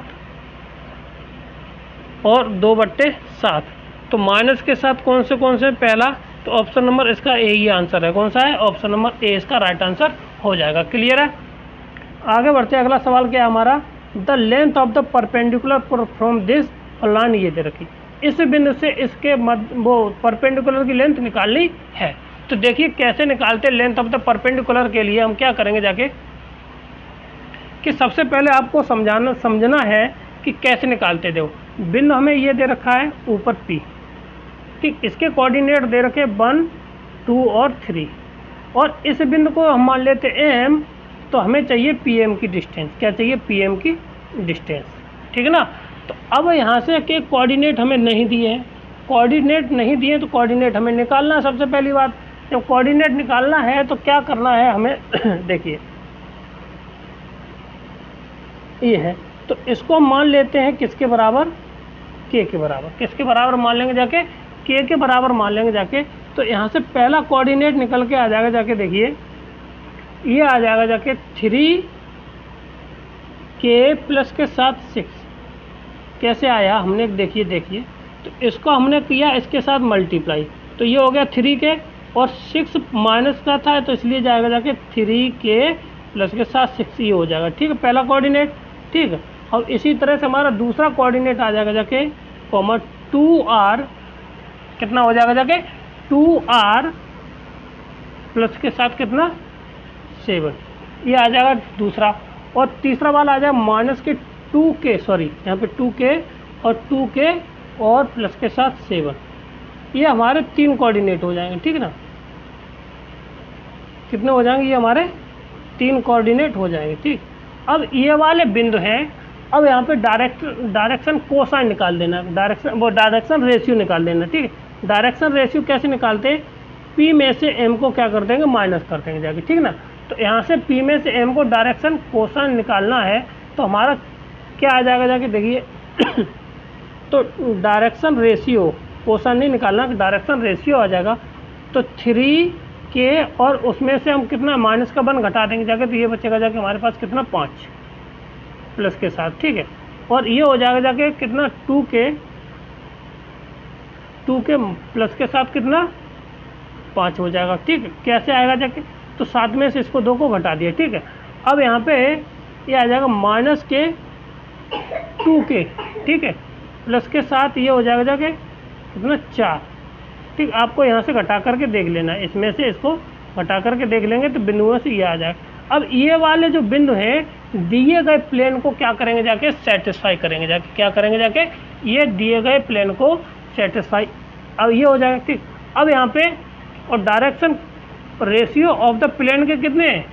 और 2/7। तो माइनस के साथ कौन से पहला, तो ऑप्शन नंबर इसका ए ही आंसर है। कौन सा है, ऑप्शन नंबर ए इसका राइट आंसर हो जाएगा, क्लियर है। आगे बढ़ते हैं, अगला सवाल क्या है हमारा, the length of the perpendicular from this, और लाइन ये दे रखी, इस बिंदु से इसके वो परपेंडिकुलर की लेंथ निकालनी है। तो देखिए कैसे निकालते हैं लेंथ ऑफ द परपेंडिकुलर के लिए हम क्या करेंगे जाके, कि सबसे पहले आपको समझना है कि कैसे निकालते। देखो बिंदु हमें ये दे रखा है ऊपर P, ठीक, इसके कोऑर्डिनेट दे रखे 1 2 और 3, और इस बिंदु को हम मान लेते M, तो हमें चाहिए PM की डिस्टेंस। क्या चाहिए, PM की डिस्टेंस, ठीक है ना। तो अब यहाँ से के कोऑर्डिनेट हमें नहीं दिए हैं, कोऑर्डिनेट नहीं दिए तो कोऑर्डिनेट हमें निकालना है। सबसे पहली बात, जब कोऑर्डिनेट निकालना है तो क्या करना है हमें देखिए ये है, तो इसको हम मान लेते हैं किसके बराबर, K के बराबर। किसके बराबर मान लेंगे जाके, K के बराबर मान लेंगे जाके। तो यहाँ से पहला कोऑर्डिनेट निकल के आ जाएगा जाके, देखिए ये आ जाएगा जाके 3K प्लस के साथ 6। कैसे आया हमने देखिए, तो इसको हमने किया इसके साथ मल्टीप्लाई, तो ये हो गया 3K और 6 माइनस का था तो इसलिए जाएगा जाके 3k प्लस के साथ 6 ये हो जाएगा, ठीक है, पहला कोऑर्डिनेट, ठीक है। और इसी तरह से हमारा दूसरा कोऑर्डिनेट आ जाएगा जाके कॉमा 2r, कितना हो जाएगा जाके 2r प्लस के साथ कितना 7, ये आ जाएगा दूसरा। और तीसरा वाला आ जाएगा माइनस के 2k, सॉरी यहाँ पे 2k और 2k और प्लस के साथ 7, ये हमारे 3 कोऑर्डिनेट हो जाएंगे, ठीक है ना। कितने हो जाएंगे, ये हमारे 3 कोऑर्डिनेट हो जाएंगे, ठीक। अब ये वाले बिंदु हैं, अब यहाँ पे डायरेक्शन कोसाइन निकाल देना, डायरेक्शन रेशियो निकाल देना, ठीक है। डायरेक्शन रेशियो कैसे निकालते हैं, P में से M को क्या कर देंगे, माइनस कर देंगे जाके, ठीक ना। तो यहाँ से P में से M को डायरेक्शन कोसाइन निकालना है, तो हमारा क्या आ जाएगा जाके देखिए तो डायरेक्शन रेशियो, कोसाइन नहीं निकालना, डायरेक्शन रेशियो आ जाएगा। तो 3k और उसमें से हम कितना माइनस का 1 घटा देंगे जाके, तो ये बचेगा जाके हमारे पास कितना 5 प्लस के साथ, ठीक है। और ये हो जाएगा जाके कितना 2k प्लस के साथ कितना 5 हो जाएगा, ठीक है। कैसे आएगा जाके, तो 7 में से इसको 2 को घटा दिया, ठीक है। अब यहाँ पे ये आ जाएगा माइनस के 2k, ठीक है, प्लस के साथ ये हो जाएगा जाके कितना 4, ठीक। आपको यहाँ से घटा करके देख लेना, इसमें से इसको घटा करके देख लेंगे तो बिंदुओं से ये आ जाएगा। अब ये वाले जो बिंदु हैं दिए गए प्लेन को क्या करेंगे जाके, सेटिस्फाई करेंगे जाके, क्या करेंगे जाके, ये दिए गए प्लेन को सेटिस्फाई, अब ये हो जाएगा, ठीक। अब यहाँ पे और direction ratio of the plane के कितने हैं,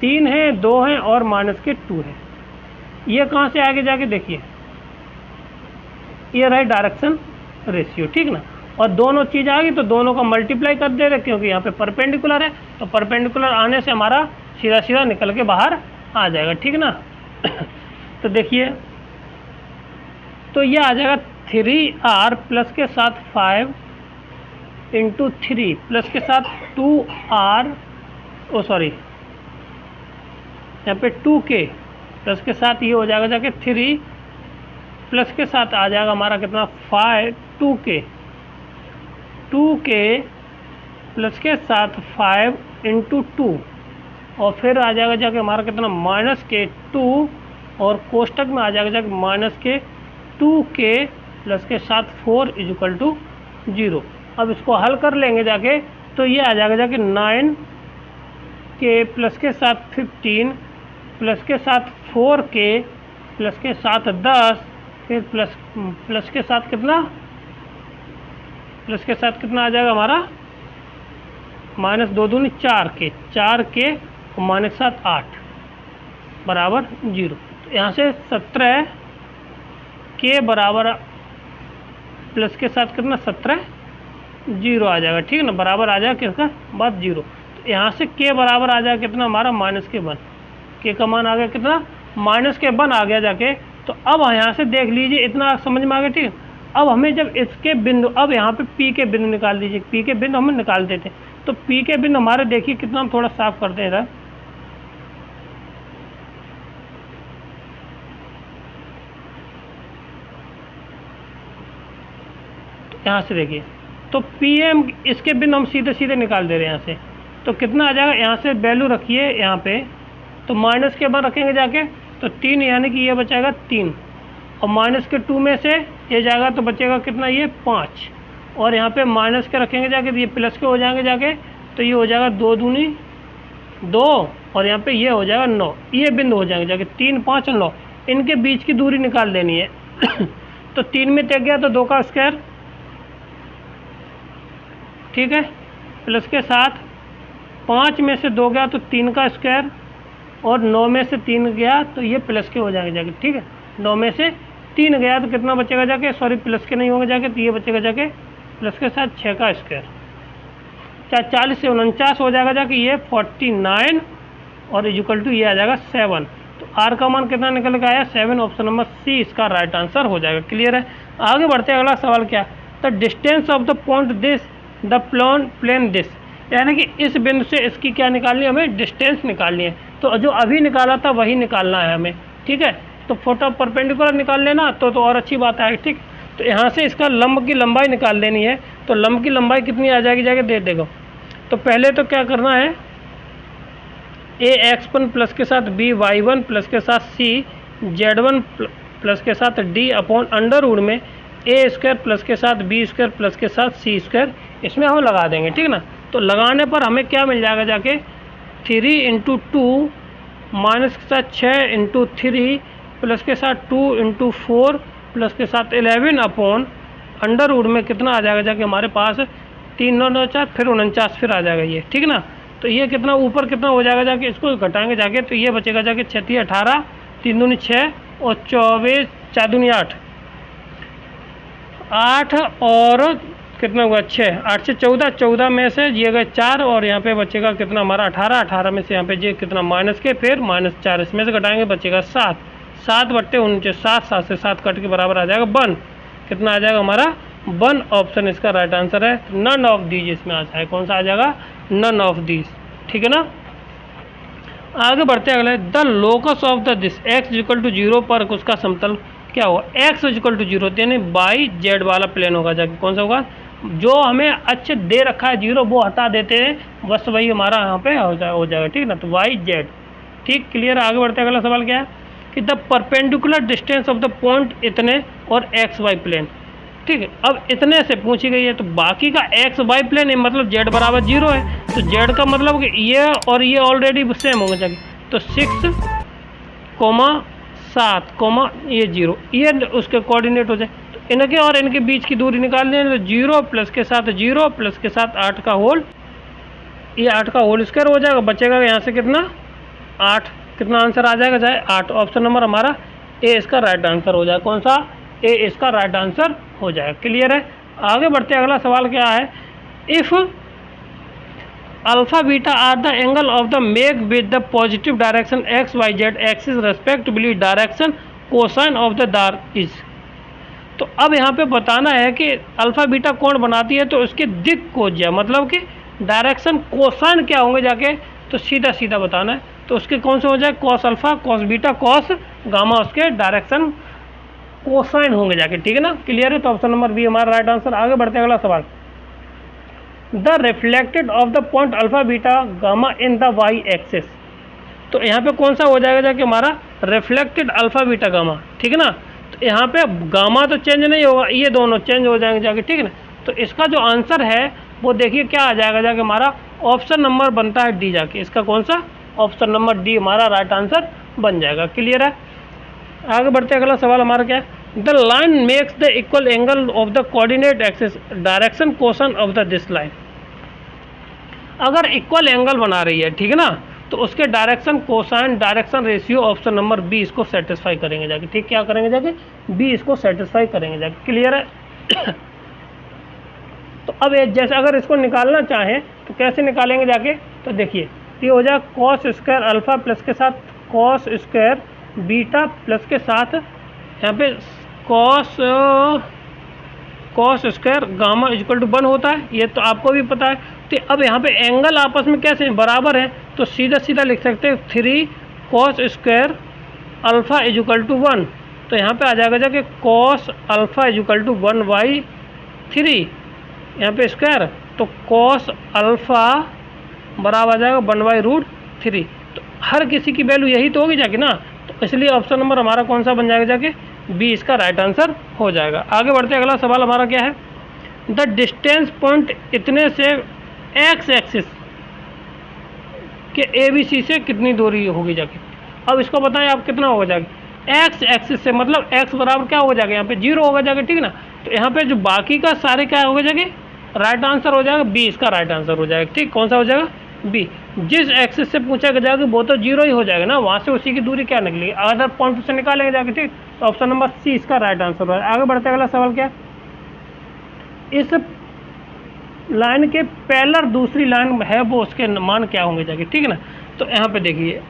3 हैं, 2 हैं और माइनस के 2 है। ये कहाँ से आगे जाके देखिए, ये रहे डायरेक्शन रेशियो, ठीक ना। और दोनों चीज़ आ गई तो दोनों का मल्टीप्लाई कर दे रहे, क्योंकि यहाँ पे परपेंडिकुलर है, तो परपेंडिकुलर आने से हमारा सीधा सीधा निकल के बाहर आ जाएगा, ठीक ना। तो देखिए, तो ये आ जाएगा 3r प्लस के साथ 5 इंटू 3 प्लस के साथ 2r, ओ सॉरी यहाँ पे 2k प्लस के साथ ये हो जाएगा जाके 3 प्लस के साथ आ जाएगा हमारा कितना 5, 2k प्लस के साथ 5 इंटू 2 और फिर आ जाएगा जाके हमारा कितना माइनस के 2 और कोष्टक में आ जाएगा जाके माइनस के 2k प्लस के साथ 4 इक्वल टू 0। अब इसको हल कर लेंगे जाके, तो ये आ जाएगा जाके 9k प्लस के साथ 15 प्लस के साथ 4k प्लस के साथ 10, फिर प्लस के साथ कितना, प्लस के साथ कितना आ जाएगा हमारा माइनस 2 दूनी 4k और माइनस 7 8 बराबर 0। तो यहाँ से 17k बराबर प्लस के साथ कितना 17 0 आ जाएगा, ठीक है ना, बराबर आ जाएगा किसका बाद 0। तो यहाँ से k बराबर आ जाएगा कितना हमारा माइनस के 1, k का मान आ गया कितना माइनस के 1 आ गया जाके। तो अब यहाँ से देख लीजिए, इतना समझ में आ गया, ठीक। अब हमें जब इसके बिंदु, अब यहाँ पे P के बिंदु निकाल दीजिए, P के बिंदु हमें निकाल देते हैं। तो P के बिंदु हमारे देखिए कितना, हम थोड़ा साफ करते हैं, यहाँ से देखिए, तो PM इसके बिंदु हम सीधे सीधे निकाल दे रहे हैं यहाँ से। तो कितना आ जाएगा, यहाँ से वैल्यू रखिए यहाँ पे, तो माइनस के 1 रखेंगे जाके तो 3, यानी कि ये बचेगा 3 और माइनस के 2 में से ये जाएगा तो बचेगा कितना, ये 5 और यहाँ पे माइनस के रखेंगे जाके तो ये प्लस के हो जाएंगे जाके, तो ये हो जाएगा 2 दूनी 2 और यहाँ पे ये हो जाएगा 9। ये बिंदु हो जाएंगे जाके 3, 5 और 9, इनके बीच की दूरी निकाल देनी है। तो 3 में तक गया तो 2 का स्क्वायर, ठीक है, प्लस के साथ 5 में से 2 गया तो 3 का स्क्वायर और 9 में से 3 गया तो ये प्लस के हो जाएंगे जाके, ठीक है। 9 में से 3 गया तो कितना बचेगा जाके, सॉरी प्लस के नहीं होगा जाके, तो ये बचेगा जाके प्लस के साथ 6 का स्क्वायर, 40 से 49 हो जाएगा जाके, ये 49 और इक्वल टू ये आ जाएगा 7। तो R का मान कितना निकल के आया 7, ऑप्शन नंबर C इसका राइट आंसर हो जाएगा। क्लियर है, आगे बढ़ते हैं। अगला सवाल क्या, the distance of the point this the plane this, यानी कि इस बिंदु से इसकी क्या निकालनी है, हमें डिस्टेंस निकालनी है। तो जो अभी निकाला था वही निकालना है हमें, ठीक है। तो फोटो परपेंडिकुलर निकाल लेना तो और अच्छी बात है, ठीक। तो यहाँ से इसका लंब की लंबाई निकाल लेनी है। तो लंब की लंबाई कितनी आ जाएगी जाके दे देखो, तो पहले तो क्या करना है, ए x1 प्लस के साथ बी y1 प्लस के साथ सी z1 प्लस के साथ डी अपॉन अंडर रूट में ए स्क्वायर प्लस के साथ बी स्क्वायर प्लस के साथ सी स्क्वायर, इसमें हम लगा देंगे, ठीक ना। तो लगाने पर हमें क्या मिल जाएगा जाके 3 इंटू 2 माइनस के साथ 6 इंटू 3 प्लस के साथ 2 इंटू 4 प्लस के साथ 11 अपॉन अंडर रूट में कितना आ जाएगा जाके हमारे पास 3 9 9 4 फिर 49 फिर आ जाएगा ये, ठीक ना। तो ये कितना ऊपर कितना हो जाएगा जाके, इसको घटाएंगे जाके तो ये बचेगा जाके 36 18 3 दूनी 6 और 24 4 दूनी 8 8 और कितना हुआ 6 8 से 14 14 में से ये गए 4 और यहाँ पे बचेगा कितना हमारा 18 18 में से यहाँ पे ये कितना माइनस के फिर -4 इसमें से घटाएंगे बचेगा 7 7 बट्टे 49 7 7 से 7 कट के बराबर आ जाएगा 1, कितना आ जाएगा हमारा 1 ऑप्शन इसका राइट आंसर है। नन ऑफ दीज इसमें आ जाएगा, कौन सा आ जाएगा नन ऑफ दीज, ठीक है ना। आगे बढ़ते हैं अगले, the locus of the this x equal to 0 पर उसका समतल क्या होगा, x इक्वल टू 0 यानी बाई जेड वाला प्लेन होगा जाके, कौन सा होगा जो हमें अच्छे दे रखा है 0 वो हटा देते हैं, बस वही हमारा यहाँ पे हो जाएगा, ठीक ना। तो वाई जेड, ठीक क्लियर। आगे बढ़ते हैं अगला सवाल क्या है कि the perpendicular distance of the point इतने और एक्स वाई प्लेन, ठीक है। अब इतने से पूछी गई है तो बाकी का एक्स वाई प्लेन है मतलब जेड बराबर 0 है, तो जेड का मतलब कि ये और ये ऑलरेडी सेम होंगे जाके, तो 6, 7, ये 0 ये उसके कोऑर्डिनेट हो जाए। तो इनके और इनके बीच की दूरी निकाल दें तो 0 प्लस के साथ 0 प्लस के साथ 8 का होल, ये 8 का होल स्क्वायर हो जाएगा, बचेगा यहाँ से कितना 8, कितना आंसर आ जाएगा जाए 8, ऑप्शन नंबर हमारा ए इसका राइट आंसर हो जाएगा, कौन सा ए इसका राइट आंसर हो जाएगा, क्लियर है। आगे बढ़ते अगला सवाल क्या है, if alpha beta are the angle of the make with the positive direction X Y Z axis respectively direction cosine of the dark is. तो अब यहाँ पे बताना है कि अल्फा बीटा कौन बनाती है, तो उसके दिक कोज्या मतलब कि डायरेक्शन कोसाइन क्या होंगे जाके, तो सीधा सीधा बताना है। तो उसके कौन से हो जाए cos alpha cos beta cos gamma, उसके डायरेक्शन कोसाइन होंगे जाके, ठीक है ना, क्लियर है। तो ऑप्शन नंबर बी हमारा राइट आंसर। आगे बढ़ते हैं अगला सवाल, the reflected of the point alpha beta gamma in the Y axis. तो यहाँ पे कौन सा हो जाएगा जाके हमारा रिफ्लेक्टेड अल्फा बीटा गामा, ठीक है ना। तो यहाँ पे गामा तो चेंज नहीं होगा, ये दोनों चेंज हो जाएंगे जाके, ठीक है ना। तो इसका जो आंसर है वो देखिए क्या आ जाएगा जाके हमारा ऑप्शन नंबर बनता है डी जाके, इसका कौन सा ऑप्शन नंबर डी हमारा राइट आंसर बन जाएगा, क्लियर है। आगे बढ़ते अगला सवाल हमारा क्या है, the line makes the equal angle of the coordinate axis direction cosine of the this line. अगर इक्वल एंगल बना रही है, ठीक है ना, तो उसके direction cosine direction ratio option number B इसको सेटिस्फाई करेंगे जाके, ठीक, क्या करेंगे जाके बी इसको सेटिस्फाई करेंगे जाके, क्लियर है। तो अब जैसे अगर इसको निकालना चाहें तो कैसे निकालेंगे जाके, तो देखिए ये हो जाए कॉस स्क्वायर अल्फा प्लस के साथ कॉस स्क्वायर बीटा प्लस के साथ यहाँ पे cos square gamma equal to 1 होता है, ये तो आपको भी पता है। तो अब यहाँ पे एंगल आपस में कैसे बराबर है, तो सीधा सीधा लिख सकते हैं 3 cos square alpha equal to 1। तो यहाँ पे आ जाएगा जाके कॉस अल्फा इक्वल टू 1/3, यहाँ पे स्क्वायर, तो कॉस अल्फा बराबर आ जाएगा 1/√3। तो हर किसी की वैल्यू यही तो होगी जाके ना, तो इसलिए ऑप्शन नंबर हमारा कौन सा बन जाएगा जाके बी इसका राइट आंसर हो जाएगा। आगे बढ़ते अगला सवाल हमारा क्या है, द डिस्टेंस पॉइंट इतने से एक्स एक्सिस के ए बी सी से कितनी दूरी होगी जाके। अब इसको बताएं आप कितना होगा जाके, एक्स एक्सिस से मतलब एक्स बराबर क्या हो जाएगा यहाँ पे 0 होगा जाके, ठीक है ना। तो यहाँ पे जो बाकी का सारे क्या होगा जाके राइट आंसर हो जाएगा बी इसका राइट आंसर हो जाएगा, ठीक, कौन सा हो जाएगा बी। जिस एक्सिस से पूछा जाएगा वो तो 0 ही हो जाएगा ना, वहाँ से उसी की दूरी क्या निकलेगी, अदर पॉइंट से निकालेंगे जाके, ठीक। तो ऑप्शन नंबर सी इसका राइट आंसर हो जाएगा। आगे बढ़ते अगला सवाल क्या, इस लाइन के पैरेलल दूसरी लाइन है वो उसके मान क्या होंगे जाके, ठीक है ना। तो यहाँ पे देखिए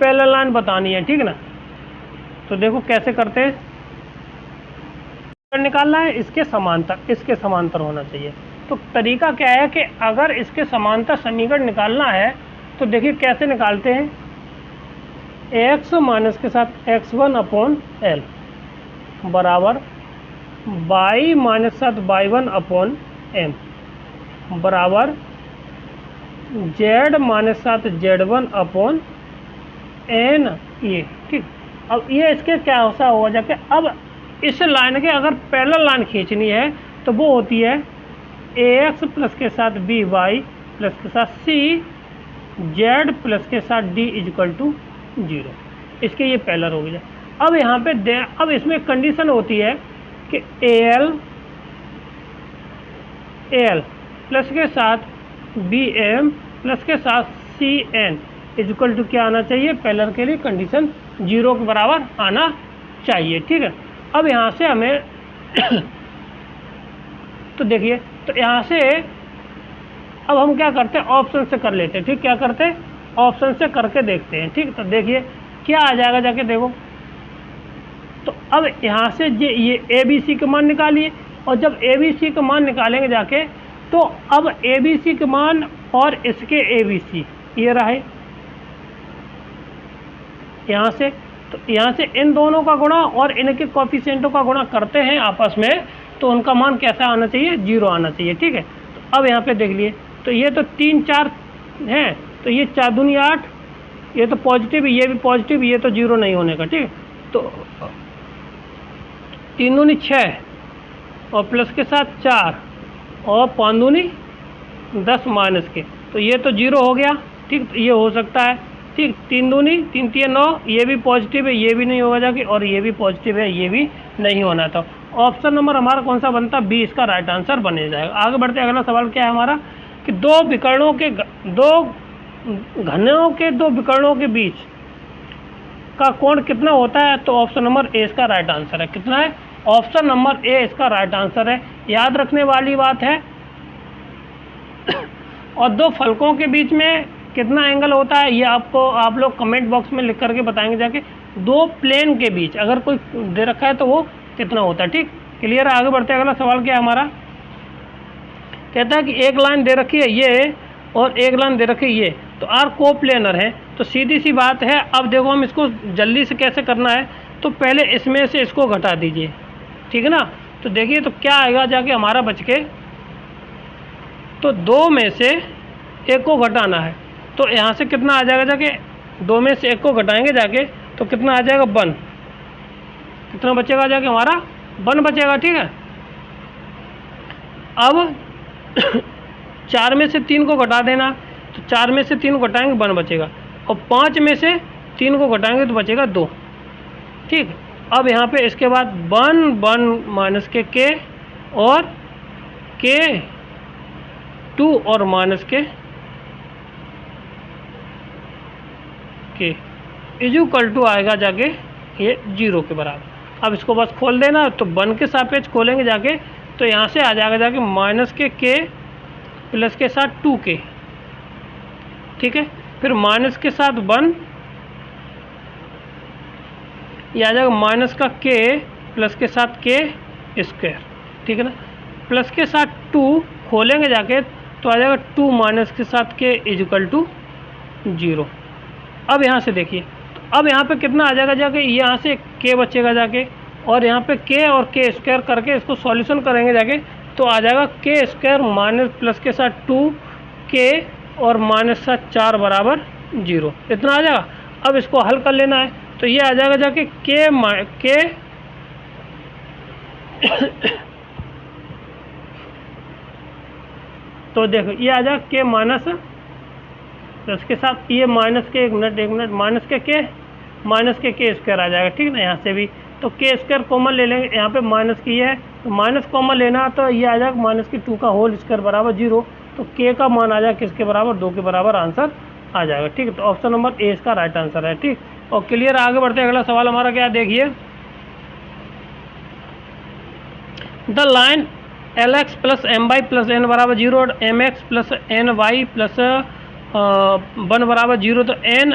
पैरेलल लाइन बतानी है, ठीक है ना। तो देखो कैसे करते हैं, निकालना है इसके समांतर होना चाहिए। तो तरीका क्या है कि अगर इसके समांतर समीकरण निकालना है तो देखिए कैसे निकालते हैं, x माइनस के साथ x1/L बराबर y माइनस के साथ y1/m। बराबर Z minus 7 Z1 upon N ये, ठीक। अब ये इसके क्या होता होगा जाके, अब इस लाइन के अगर पैरेलल लाइन खींचनी है तो वो होती है ax प्लस के साथ by प्लस के साथ c z प्लस के साथ d इजक्वल टू 0। इसके ये पैरेलल हो गया। अब यहाँ पे अब इसमें कंडीशन होती है कि al प्लस के साथ bm प्लस के साथ cn इजक्वल टू क्या आना चाहिए, पैरेलल के लिए कंडीशन 0 के बराबर आना चाहिए, ठीक है। अब यहाँ से हमें तो देखिए, तो यहाँ से अब हम क्या करते हैं, ऑप्शन से कर लेते हैं, ठीक। क्या करते हैं, ऑप्शन से करके देखते हैं, ठीक। तो देखिए क्या आ जाएगा जाके देखो। तो अब यहाँ से ये ABC के मान निकालिए, और जब ABC के मान निकालेंगे जाके तो अब ABC के मान और इसके ABC ये रहे यहाँ से, तो यहाँ से इन दोनों का गुणा और इनके कोफिशिएंटों का गुणा करते हैं आपस में, तो उनका मान कैसा आना चाहिए, 0 आना चाहिए, ठीक है। तो अब यहाँ पे देख लिए, तो ये तो 3 4 हैं, तो ये 4 दूनी 8, ये तो पॉजिटिव, ये भी पॉजिटिव, ये तो 0 नहीं होने का, ठीक। तो 3 दूनी 6 और प्लस के साथ 4 और 5 दूनी 10 माइनस के, तो ये तो 0 हो गया, ठीक। तो ये हो सकता है, ठीक। 3 दूनी 3 3 9, ये भी पॉजिटिव है, ये भी नहीं होगा जाके, और ये भी पॉजिटिव है, ये भी नहीं होना था। ऑप्शन नंबर हमारा कौन सा बनता, बी इसका राइट आंसर बने जाएगा। आगे बढ़ते अगला सवाल क्या है हमारा कि दो विकर्णों के बीच का कोण कितना होता है, तो ऑप्शन नंबर ए इसका राइट आंसर है। कितना है, ऑप्शन नंबर ए इसका राइट आंसर है। याद रखने वाली बात है। और दो फलकों के बीच में कितना एंगल होता है, ये आपको आप लोग कमेंट बॉक्स में लिख करके बताएंगे जाके। दो प्लेन के बीच अगर कोई दे रखा है तो वो कितना होता है, ठीक। क्लियर है। आगे बढ़ते हैं, अगला सवाल क्या है हमारा, कहता है कि एक लाइन दे रखी है ये और एक लाइन दे रखी है ये, तो आर कोप्लेनर है। तो सीधी सी बात है, अब देखो हम इसको जल्दी से कैसे करना है, तो पहले इसमें से इसको घटा दीजिए, ठीक है ना। तो देखिए तो क्या आएगा जाके हमारा बच के, तो 2 में से 1 को घटाना है, तो यहाँ से कितना आ जाएगा जाके, 2 में से 1 को घटाएंगे जाके तो कितना आ जाएगा 1, कितना बचेगा जाके हमारा 1 बचेगा, ठीक है। अब 4 में से 3 को घटा देना, तो 4 में से 3 को घटाएंगे 1 बचेगा, और 5 में से 3 को घटाएंगे तो बचेगा 2, ठीक। अब यहाँ पे इसके बाद 1 माइनस के और के 2 और माइनस के इक्वल टू आएगा जाके ये 0 के बराबर। अब इसको बस खोल देना, तो 1 के सापेक्ष खोलेंगे जाके, तो यहाँ से आ जाएगा जाके माइनस के प्लस के साथ 2 के, ठीक है। फिर माइनस के साथ 1, ये आ जाएगा माइनस का के प्लस के साथ के स्क्वायर, ठीक है ना। प्लस के साथ 2 खोलेंगे जाके तो आ जाएगा 2 माइनस के साथ के इक्वल टू 0। अब यहाँ से देखिए, तो अब यहाँ पे कितना आ जाएगा जाके, यहाँ से के बचेगा जाके, और यहाँ पे के और के स्क्वायर करके इसको सॉल्यूशन करेंगे जाके, तो आ जाएगा के स्क्वायर माइनस प्लस के साथ 2 के और माइनस साथ 4 बराबर 0, इतना आ जाएगा। अब इसको हल कर लेना है, तो ये आ जाएगा जाके के तो देखो ये आ जाएगा के माइनस प्लस के साथ ये माइनस के, एक मिनट माइनस के स्क्वायर आ जाएगा, ठीक है ना। यहाँ से भी तो के स्क्वायर कॉमन ले लेंगे, यहाँ पे माइनस की है तो माइनस कॉमन लेना, तो ये आ जाएगा माइनस की 2 का होल स्क्वायर बराबर 0। तो के का मान आ जाएगा किसके बराबर, 2 के बराबर आंसर आ जाएगा, ठीक है। तो ऑप्शन नंबर ए इसका राइट आंसर है, ठीक। और क्लियर। आगे बढ़ते हैं, अगला सवाल हमारा क्या देखिए, the line LX plus MY plus N बराबर 0 और MX प्लस NY प्लस 1 बराबर 0, तो N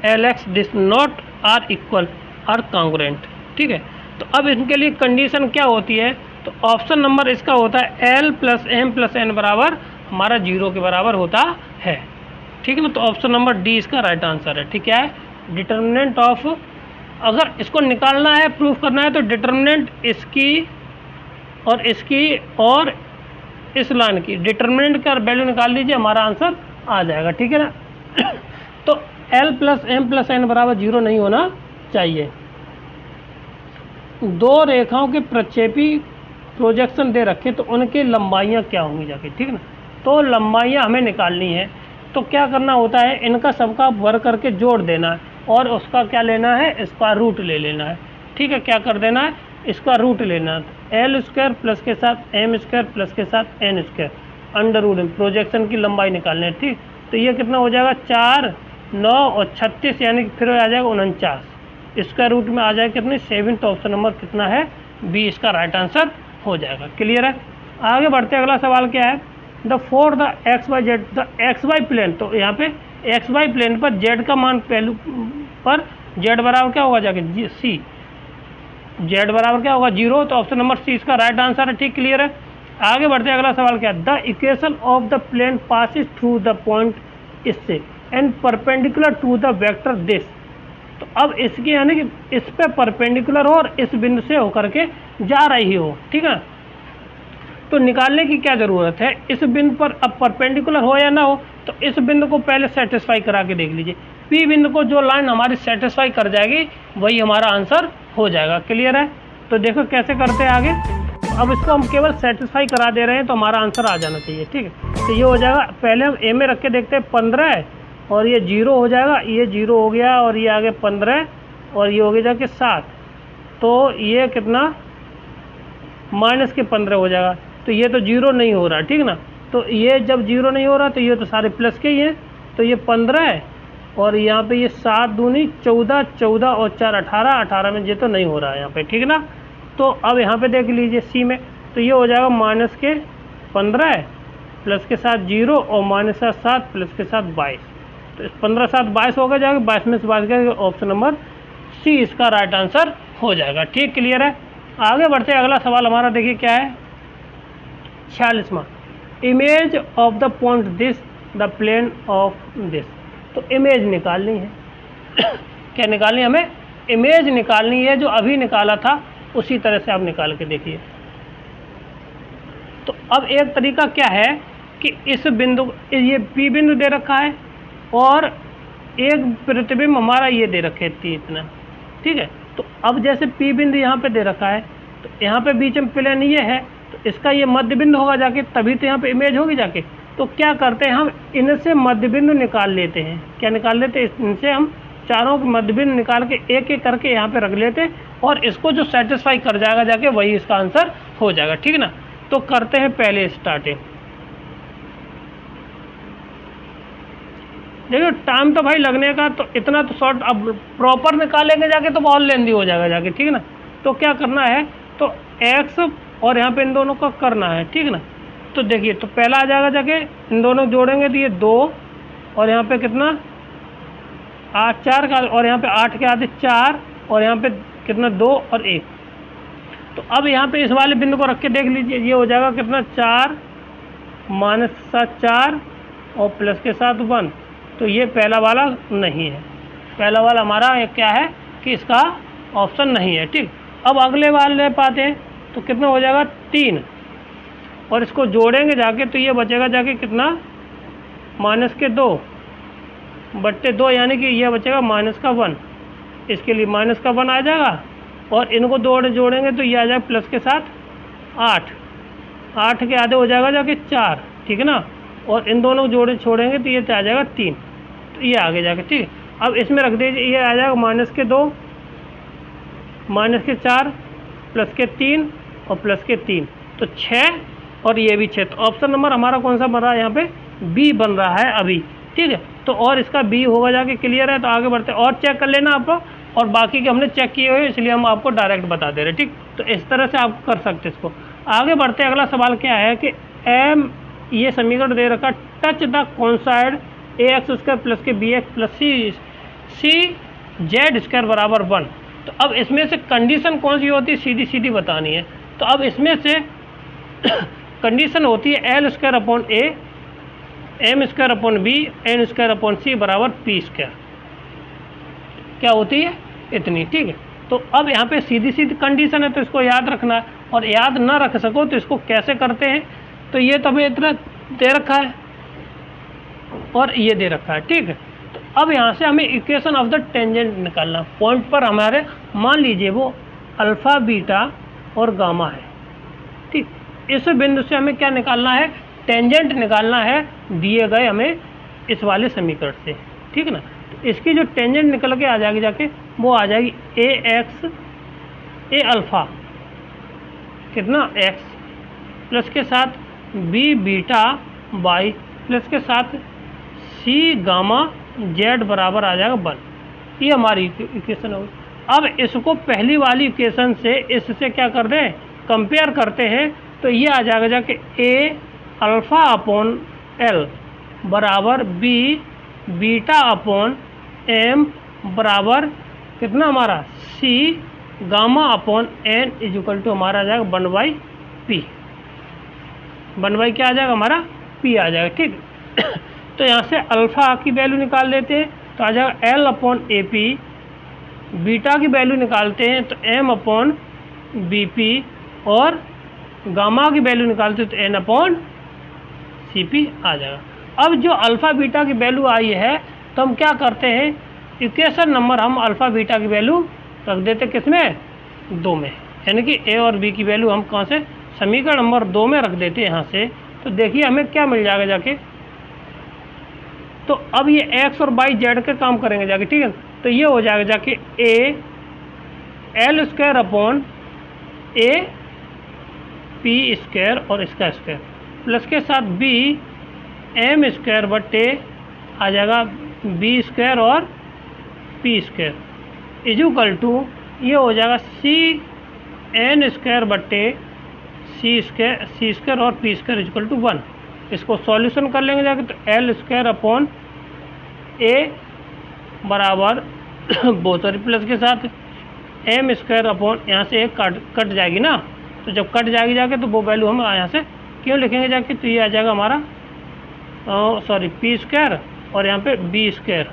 LX this not are equal or congruent, ठीक है। तो अब इनके लिए कंडीशन क्या होती है, तो ऑप्शन नंबर इसका होता है L plus M plus N बराबर हमारा 0 के बराबर होता है, ठीक है ना। तो ऑप्शन नंबर डी इसका राइट आंसर है, ठीक है। डिटर्मिनेंट ऑफ, अगर इसको निकालना है, प्रूफ करना है, तो डिटर्मिनेंट इसकी और इस लाइन की डिटर्मिनेंट का वैल्यू निकाल लीजिए, हमारा आंसर आ जाएगा, ठीक है ना। तो L plus M plus N बराबर 0 नहीं होना चाहिए। दो रेखाओं के प्रक्षेपी प्रोजेक्शन दे रखे तो उनकी लंबाइयाँ क्या होंगी जाके, ठीक है ना। तो लंबाइयाँ हमें निकालनी है, तो क्या करना होता है, इनका सबका वर्ग करके जोड़ देना है और उसका क्या लेना है, स्क्वायर रूट ले लेना है, ठीक है। क्या कर देना है, स्क्वायर रूट लेना है। एल स्क्वायर प्लस के साथ एम स्क्वायर प्लस के साथ एन स्क्वायर अंडर रूट में प्रोजेक्शन की लंबाई निकालनी है, ठीक। तो ये कितना हो जाएगा, 4, 9 और 36 यानी कि फिर आ जाएगा 49। स्क्वायर रूट में आ जाएगा कितनी, 7। तो ऑप्शन नंबर कितना है, बी इसका राइट आंसर हो जाएगा। क्लियर है। आगे बढ़ते अगला सवाल क्या है, the for the X Y Z the X Y plane. तो यहाँ पे एक्स वाई प्लेन पर जेड का मान पहलू पर जेड बराबर क्या होगा जाके, सी। जेड बराबर क्या होगा, 0। तो ऑप्शन नंबर सी इसका राइट आंसर है, ठीक। क्लियर है। आगे बढ़ते अगला सवाल क्या है, the equation of the plane passes through the point इससे and perpendicular to the vector this. तो अब इसकी यानी कि इस पे परपेंडिकुलर हो और इस बिंदु से होकर के जा रही हो, ठीक है। तो निकालने की क्या ज़रूरत है, इस बिंदु पर अब परपेंडिकुलर हो या ना हो, तो इस बिंदु को पहले सेटिस्फाई करा के देख लीजिए। पी बिंदु को जो लाइन हमारी सेटिस्फाई कर जाएगी वही हमारा आंसर हो जाएगा। क्लियर है। तो देखो कैसे करते हैं आगे। अब इसको हम केवल सेटिस्फाई करा दे रहे हैं तो हमारा आंसर आ जाना चाहिए, ठीक है। तो ये हो जाएगा, पहले हम ए में रख के देखते हैं 15 है और ये 0 हो जाएगा, ये 0 हो गया और ये आगे 15 और ये हो गया जाके 7। तो ये कितना, माइनस के 15 हो जाएगा। तो ये तो 0 नहीं हो रहा, ठीक ना। तो ये जब 0 नहीं हो रहा तो ये तो सारे प्लस के ही हैं। तो ये 15 है और यहाँ पे ये 7 दूनी 14, 14 और 4 18, 18 में ये तो नहीं हो रहा है यहाँ पे, ठीक ना। तो अब यहाँ पे देख लीजिए सी में, तो ये हो जाएगा माइनस के 15 है प्लस के साथ 0 और माइनस का 7 प्लस के साथ 22। तो 15 7 22 होगा जाएगा, 22 में से 22 गया, ऑप्शन नंबर सी इसका राइट आंसर हो जाएगा, ठीक। क्लियर है। आगे बढ़ते हैं अगला सवाल हमारा देखिए क्या है, 46वां, image of the point this the plane of this. तो इमेज निकालनी है क्या निकालनी है, हमें इमेज निकालनी है। जो अभी निकाला था उसी तरह से आप निकाल के देखिए। तो अब एक तरीका क्या है कि इस बिंदु, ये पी बिंदु दे रखा है और एक प्रतिबिंब हमारा ये दे रखे थी इतना, ठीक है। तो अब जैसे पी बिंदु यहाँ पे दे रखा है तो यहाँ पे बीच में प्लेन ये है, तो इसका ये मध्य बिंदु होगा जाके, तभी तो यहाँ पे इमेज होगी जाके। तो क्या करते हैं हम, इनसे मध्य बिंदु निकाल लेते हैं। क्या निकाल लेते हैं, इनसे हम चारों के मध्य बिंदु निकाल के एक एक करके यहाँ पे रख लेते हैं और इसको जो सेटिस्फाई कर जाएगा जाके वही इसका आंसर हो जाएगा, ठीक ना। तो करते हैं पहले स्टार्टिंग। देखिए टाइम तो भाई लगने का, तो इतना तो शॉर्ट, अब प्रॉपर निकालेंगे जाके तो बहुत लेंदी हो जाएगा जाके, ठीक है ना। तो क्या करना है, तो एक्स और यहाँ पे इन दोनों का करना है, ठीक है ना। तो देखिए, तो पहला आ जाएगा जाके, इन दोनों जोड़ेंगे तो ये 2 और यहाँ पे कितना 8 4 का, और यहाँ पे 8 के आधे 4 और यहाँ पे कितना 2 और 1। तो अब यहाँ पे इस वाले बिंदु को रख के देख लीजिए, ये हो जाएगा कितना 4 माइनस के साथ 4 और प्लस के साथ 1। तो ये पहला वाला नहीं है, पहला वाला हमारा क्या है कि इसका ऑप्शन नहीं है, ठीक। अब अगले वाले पाते हैं तो कितना हो जाएगा 3 और इसको जोड़ेंगे जाके तो ये बचेगा जाके कितना माइनस के 2 बट्टे 2, यानी कि यह बचेगा माइनस का 1। इसके लिए माइनस का 1 आ जाएगा और इनको जोड़ेंगे तो ये आ जाएगा प्लस के साथ 8, 8 के आधे हो जाएगा जाके 4, ठीक है ना। और इन दोनों छोड़ेंगे तो ये आ जाएगा 3, तो ये आगे जाके, ठीक। अब इसमें रख दीजिए, ये आ जाएगा माइनस के 2 माइनस के 4 प्लस के 3 और प्लस के 3, तो 6 और ये भी 6। तो ऑप्शन नंबर हमारा कौन सा बन रहा है, यहाँ पे बी बन रहा है अभी, ठीक है। तो और इसका बी होगा जाके। क्लियर है। तो आगे बढ़ते और चेक कर लेना आप, और बाकी के हमने चेक किए हुए इसलिए हम आपको डायरेक्ट बता दे रहे हैं, ठीक। तो इस तरह से आप कर सकते इसको। आगे बढ़ते अगला सवाल क्या है कि एम, ये समीकरण दे रखा, touch the conicoid a x square plus के बी एक्स प्लस सी जेड स्क्वायर बराबर 1। तो अब इसमें से कंडीशन कौन सी होती है, सीधी सीधी बतानी है। तो अब इसमें से कंडीशन होती है L square upon A, M square upon B, N square upon C बराबर पी स्क्वायर। क्या होती है इतनी, ठीक है। तो अब यहाँ पे सीधी सीधी कंडीशन है तो इसको याद रखना है, और याद ना रख सको तो इसको कैसे करते हैं, तो ये तो हमें इतना दे रखा है और ये दे रखा है, ठीक है। तो अब यहाँ से हमें इक्वेशन ऑफ द टेंजेंट निकालना। पॉइंट पर हमारे मान लीजिए वो अल्फ़ा बीटा और गामा है, ठीक। इस बिंदु से हमें क्या निकालना है, टेंजेंट निकालना है दिए गए हमें इस वाले समीकरण से, ठीक है ना। तो इसकी जो टेंजेंट निकल के आ जाएगी जाके वो आ जाएगी ए एक्स ए अल्फ़ा कितना एक्स प्लस के साथ बी बीटा वाई प्लस के साथ सी गामा जेड बराबर आ जाएगा 1। ये हमारी इक्वेशन होगी। अब इसको पहली वाली इक्वेशन से इससे क्या कर दें, कंपेयर करते हैं, तो ये आ जाएगा जाके ए अल्फ़ा अपॉन एल बराबर बी बीटा अपॉन एम बराबर कितना हमारा c gamma upon n equal to हमारा आ जाएगा 1/p। 1/, क्या आ जाएगा हमारा p आ जाएगा, ठीक। तो यहाँ से अल्फ़ा की वैल्यू निकाल देते हैं तो आ जाएगा L upon A P, beta की वैल्यू निकालते हैं तो एम अपॉन बी पी, और गामा की वैल्यू निकालते हैं तो एन अपॉन सी पी आ जाएगा। अब जो अल्फ़ा बीटा की वैल्यू आई है तो हम क्या करते हैं, इक्वेशन नंबर हम अल्फ़ा बीटा की वैल्यू रख देते किस में, 2 में, यानी कि ए और बी की वैल्यू हम कहाँ से, समीकरण नंबर 2 में रख देते हैं यहाँ से। तो देखिए हमें क्या मिल जाएगा जाके, तो अब ये एक्स और वाई जेड के काम करेंगे जाके, ठीक है। तो ये हो जाएगा जाके A L square upon A P square और इसका स्क्वायर प्लस के साथ बी एम स्क्वायर बटे आ जाएगा बी स्क्वायर और पी स्क्वायर इजुकल टू ये हो जाएगा सी एन स्क्वायर बटे सी स्क्वायर और पी स्क्वायर इजुकल टू 1। इसको सॉल्यूशन कर लेंगे जाके, तो एल स्क्वायर अपॉन ए बराबर वो सॉरी प्लस के साथ एम स्क्वायर अपॉन यहाँ से एक कट जाएगी ना, तो जब कट जाएगी जाके तो वो वैल्यू हम यहाँ से क्यों लिखेंगे जाके, तो ये आ जाएगा हमारा सॉरी पी स्क्वायर और यहाँ पे बी स्क्वायर,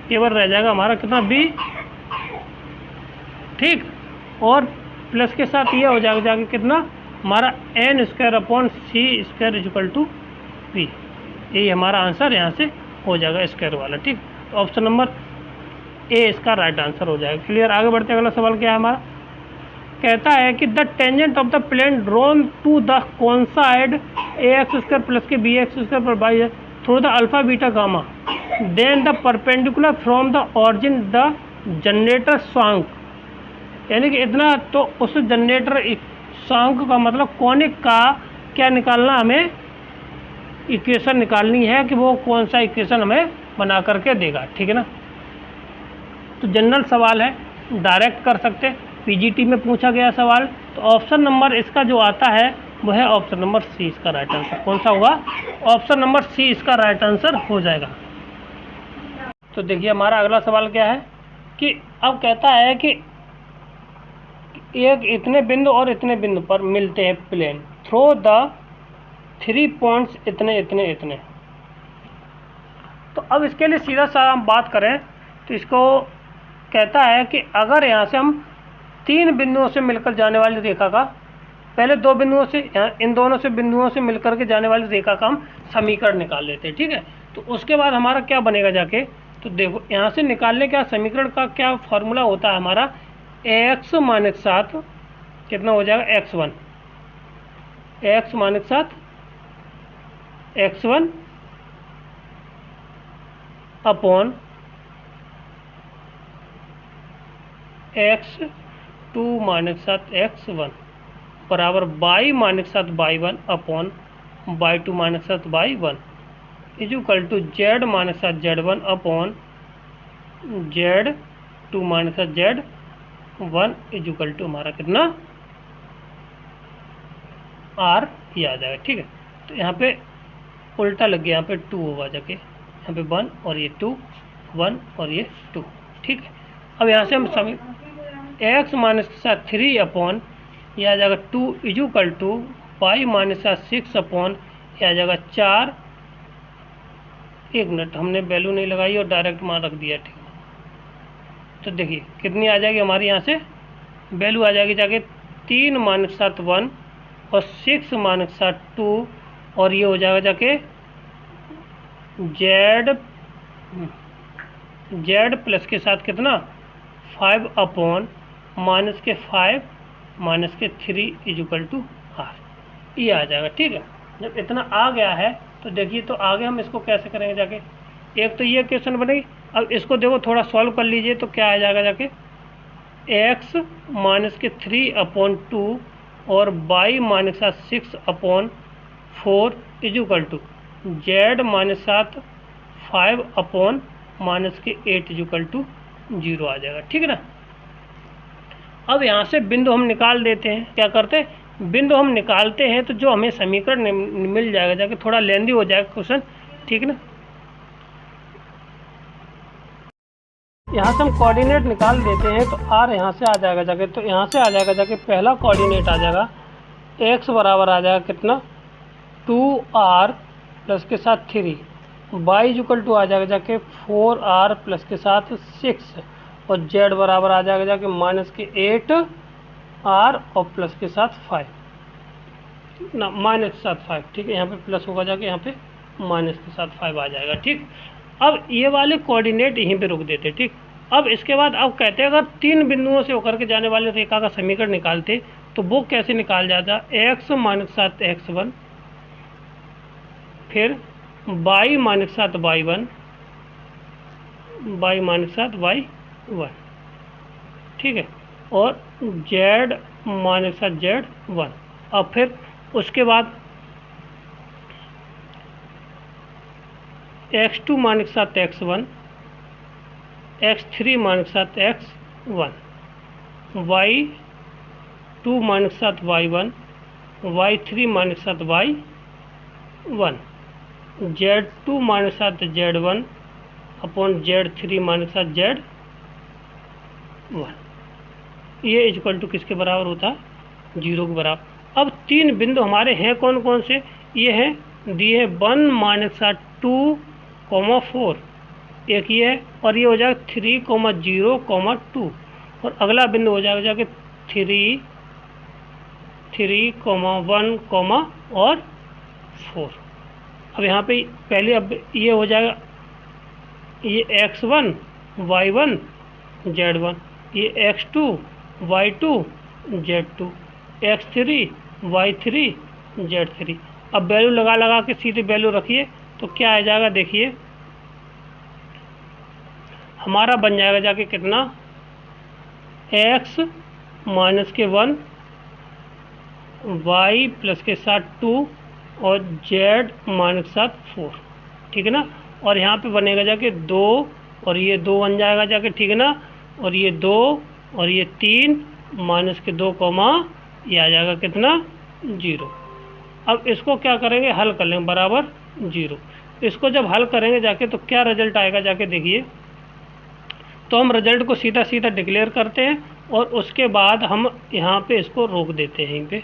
केवल रह जाएगा हमारा कितना बी, ठीक। और प्लस के साथ ये हो जाएगा जाके कितना हमारा N square upon C square equal to P. यही हमारा आंसर यहाँ से हो जाएगा स्क्वायर वाला, ठीक। तो ऑप्शन नंबर ए इसका राइट आंसर हो जाएगा। क्लियर। आगे बढ़ते हैं, अगला सवाल क्या है हमारा, कहता है कि the tangent of the plane drawn to the conicoid a x square plus के बी एक्स स्क्वायर पर by through the alpha beta gamma then the perpendicular from the origin the generator स्वांक, यानी कि इतना, तो उस जनरेटर स्वांक का मतलब कोनिक का क्या निकालना, हमें इक्वेशन निकालनी है कि वो कौन सा इक्वेशन हमें बना करके देगा, ठीक है ना। तो जनरल सवाल है, डायरेक्ट कर सकते, पीजीटी में पूछा गया सवाल। तो ऑप्शन नंबर इसका जो आता है वो है ऑप्शन नंबर सी इसका राइट आंसर। कौन सा होगा, ऑप्शन नंबर सी इसका राइट आंसर हो जाएगा। तो देखिए हमारा अगला सवाल क्या है कि अब कहता है कि एक इतने बिंदु और इतने बिंदु पर मिलते हैं प्लेन थ्रो द 3 पॉइंट्स इतने इतने इतने। तो अब इसके लिए सीधा सा हम बात करें तो इसको कहता है कि अगर यहाँ से हम 3 बिंदुओं से मिलकर जाने वाली रेखा का, पहले 2 बिंदुओं से, इन दोनों से बिंदुओं से मिलकर के जाने वाली रेखा का हम समीकरण निकाल लेते हैं, ठीक है। तो उसके बाद हमारा क्या बनेगा जाके, तो देखो यहाँ से निकालने का समीकरण का क्या फॉर्मूला होता है हमारा, x माइनस 7 कितना हो जाएगा x1, x minus 7 x1 upon x2 minus 7 x1 बराबर y minus 7 y1 upon y2 minus 7 y1 equal to z minus 7 z1 upon z2 minus 7 z1 equal to हमारा कितना r ये आ जाएगा, ठीक है। तो यहाँ पे उल्टा लग गया, यहाँ पे 2 होगा जाके, यहाँ पे 1 और ये 2, 1 और ये 2, ठीक है। अब यहाँ से हम x माइनस 3 अपॉन ये आ जाएगा 2 equal to y minus 6 upon ये आ जाएगा 4। एक मिनट, हमने वैल्यू नहीं लगाई और डायरेक्ट मान रख दिया, ठीक है। तो देखिए कितनी आ जाएगी हमारी, यहाँ से वैल्यू आ जाएगी जाके 3 माइनस 7 1 और 6 माइनस के साथ 2 और ये हो जाएगा जाके जेड प्लस के साथ कितना 5 अपॉन माइनस के 5 माइनस के 3 इजुकल टू आर, ये आ जाएगा। ठीक है, जब इतना आ गया है तो देखिए तो आगे हम इसको कैसे करेंगे जाके, एक तो ये क्वेश्चन बनेगी। अब इसको देखो थोड़ा सॉल्व कर लीजिए तो क्या आ जाएगा जाके x माइनस के 3 अपॉन 2 और y माइनस का 6 upon 4 equal to Z minus 5 upon minus के 8 इजुकल टू 0 आ जाएगा। ठीक है ना। अब यहाँ से बिंदु हम निकाल देते हैं। क्या करते हैं, बिंदु हम निकालते हैं तो जो हमें समीकरण मिल जाएगा जाके, थोड़ा लेंदी हो जाएगा क्वेश्चन। ठीक है ना। यहाँ से हम कोऑर्डिनेट निकाल देते हैं तो आर यहाँ से आ जाएगा जाके, तो यहाँ से आ जाएगा जाके पहला कोऑर्डिनेट आ जाएगा x बराबर आ जाएगा कितना 2r प्लस के साथ 3, y इक्वल टू आ जाएगा जाके 4r प्लस के साथ 6 और z बराबर आ जाएगा जाके माइनस के 8r और प्लस के साथ 5 ना, माइनस के साथ 5। ठीक है, यहाँ पे प्लस होगा जाके यहाँ पे माइनस के साथ 5 आ जाएगा। ठीक, अब ये वाले कोऑर्डिनेट यहीं पे रुक देते। ठीक, अब इसके बाद अब कहते हैं अगर 3 बिंदुओं से होकर के जाने वाले रेखा का समीकरण निकालते तो वो कैसे निकाल जाता, x माइनस 7 x1, फिर y minus 7 y1, y minus 7 y1। ठीक है, और z माइनस 7 z1। अब फिर उसके बाद x2 minus 7 x1, x3 minus 7 x1, y2 minus 7 y1, y3 minus 7 y1, z2 minus 7 z1 upon z3 minus 7 z1। ये equal to किसके बराबर होता है, 0 के बराबर। अब 3 बिंदु हमारे हैं कौन कौन से, ये हैं दिए 1 माइनस 2 4, एक ये है, और ये हो जाएगा 3 0 2, और अगला बिंदु हो जाएगा जाके 3 1 और 4। अब यहाँ पे पहले अब ये हो जाएगा ये x1 y1 z1, ये x2 y2 z2, x3 y3 z3। अब वैल्यू लगा लगा के सीधे वैल्यू रखिए तो क्या आ जाएगा, देखिए हमारा बन जाएगा जाके कितना x माइनस के 1, y प्लस के साथ 2 और z माइनस के साथ 4। ठीक है ना, और यहाँ पे बनेगा जाके 2 और ये 2 बन जाएगा जाके। ठीक है ना, और ये 2 और ये 3 माइनस के 2 ये आ जाएगा कितना 0। अब इसको क्या करेंगे, हल कर लेंगे बराबर 0। इसको जब हल करेंगे जाके तो क्या रिजल्ट आएगा जाके देखिए, तो हम रिजल्ट को सीधा सीधा डिक्लेयर करते हैं और उसके बाद हम यहाँ पे इसको रोक देते हैं यहीं पे।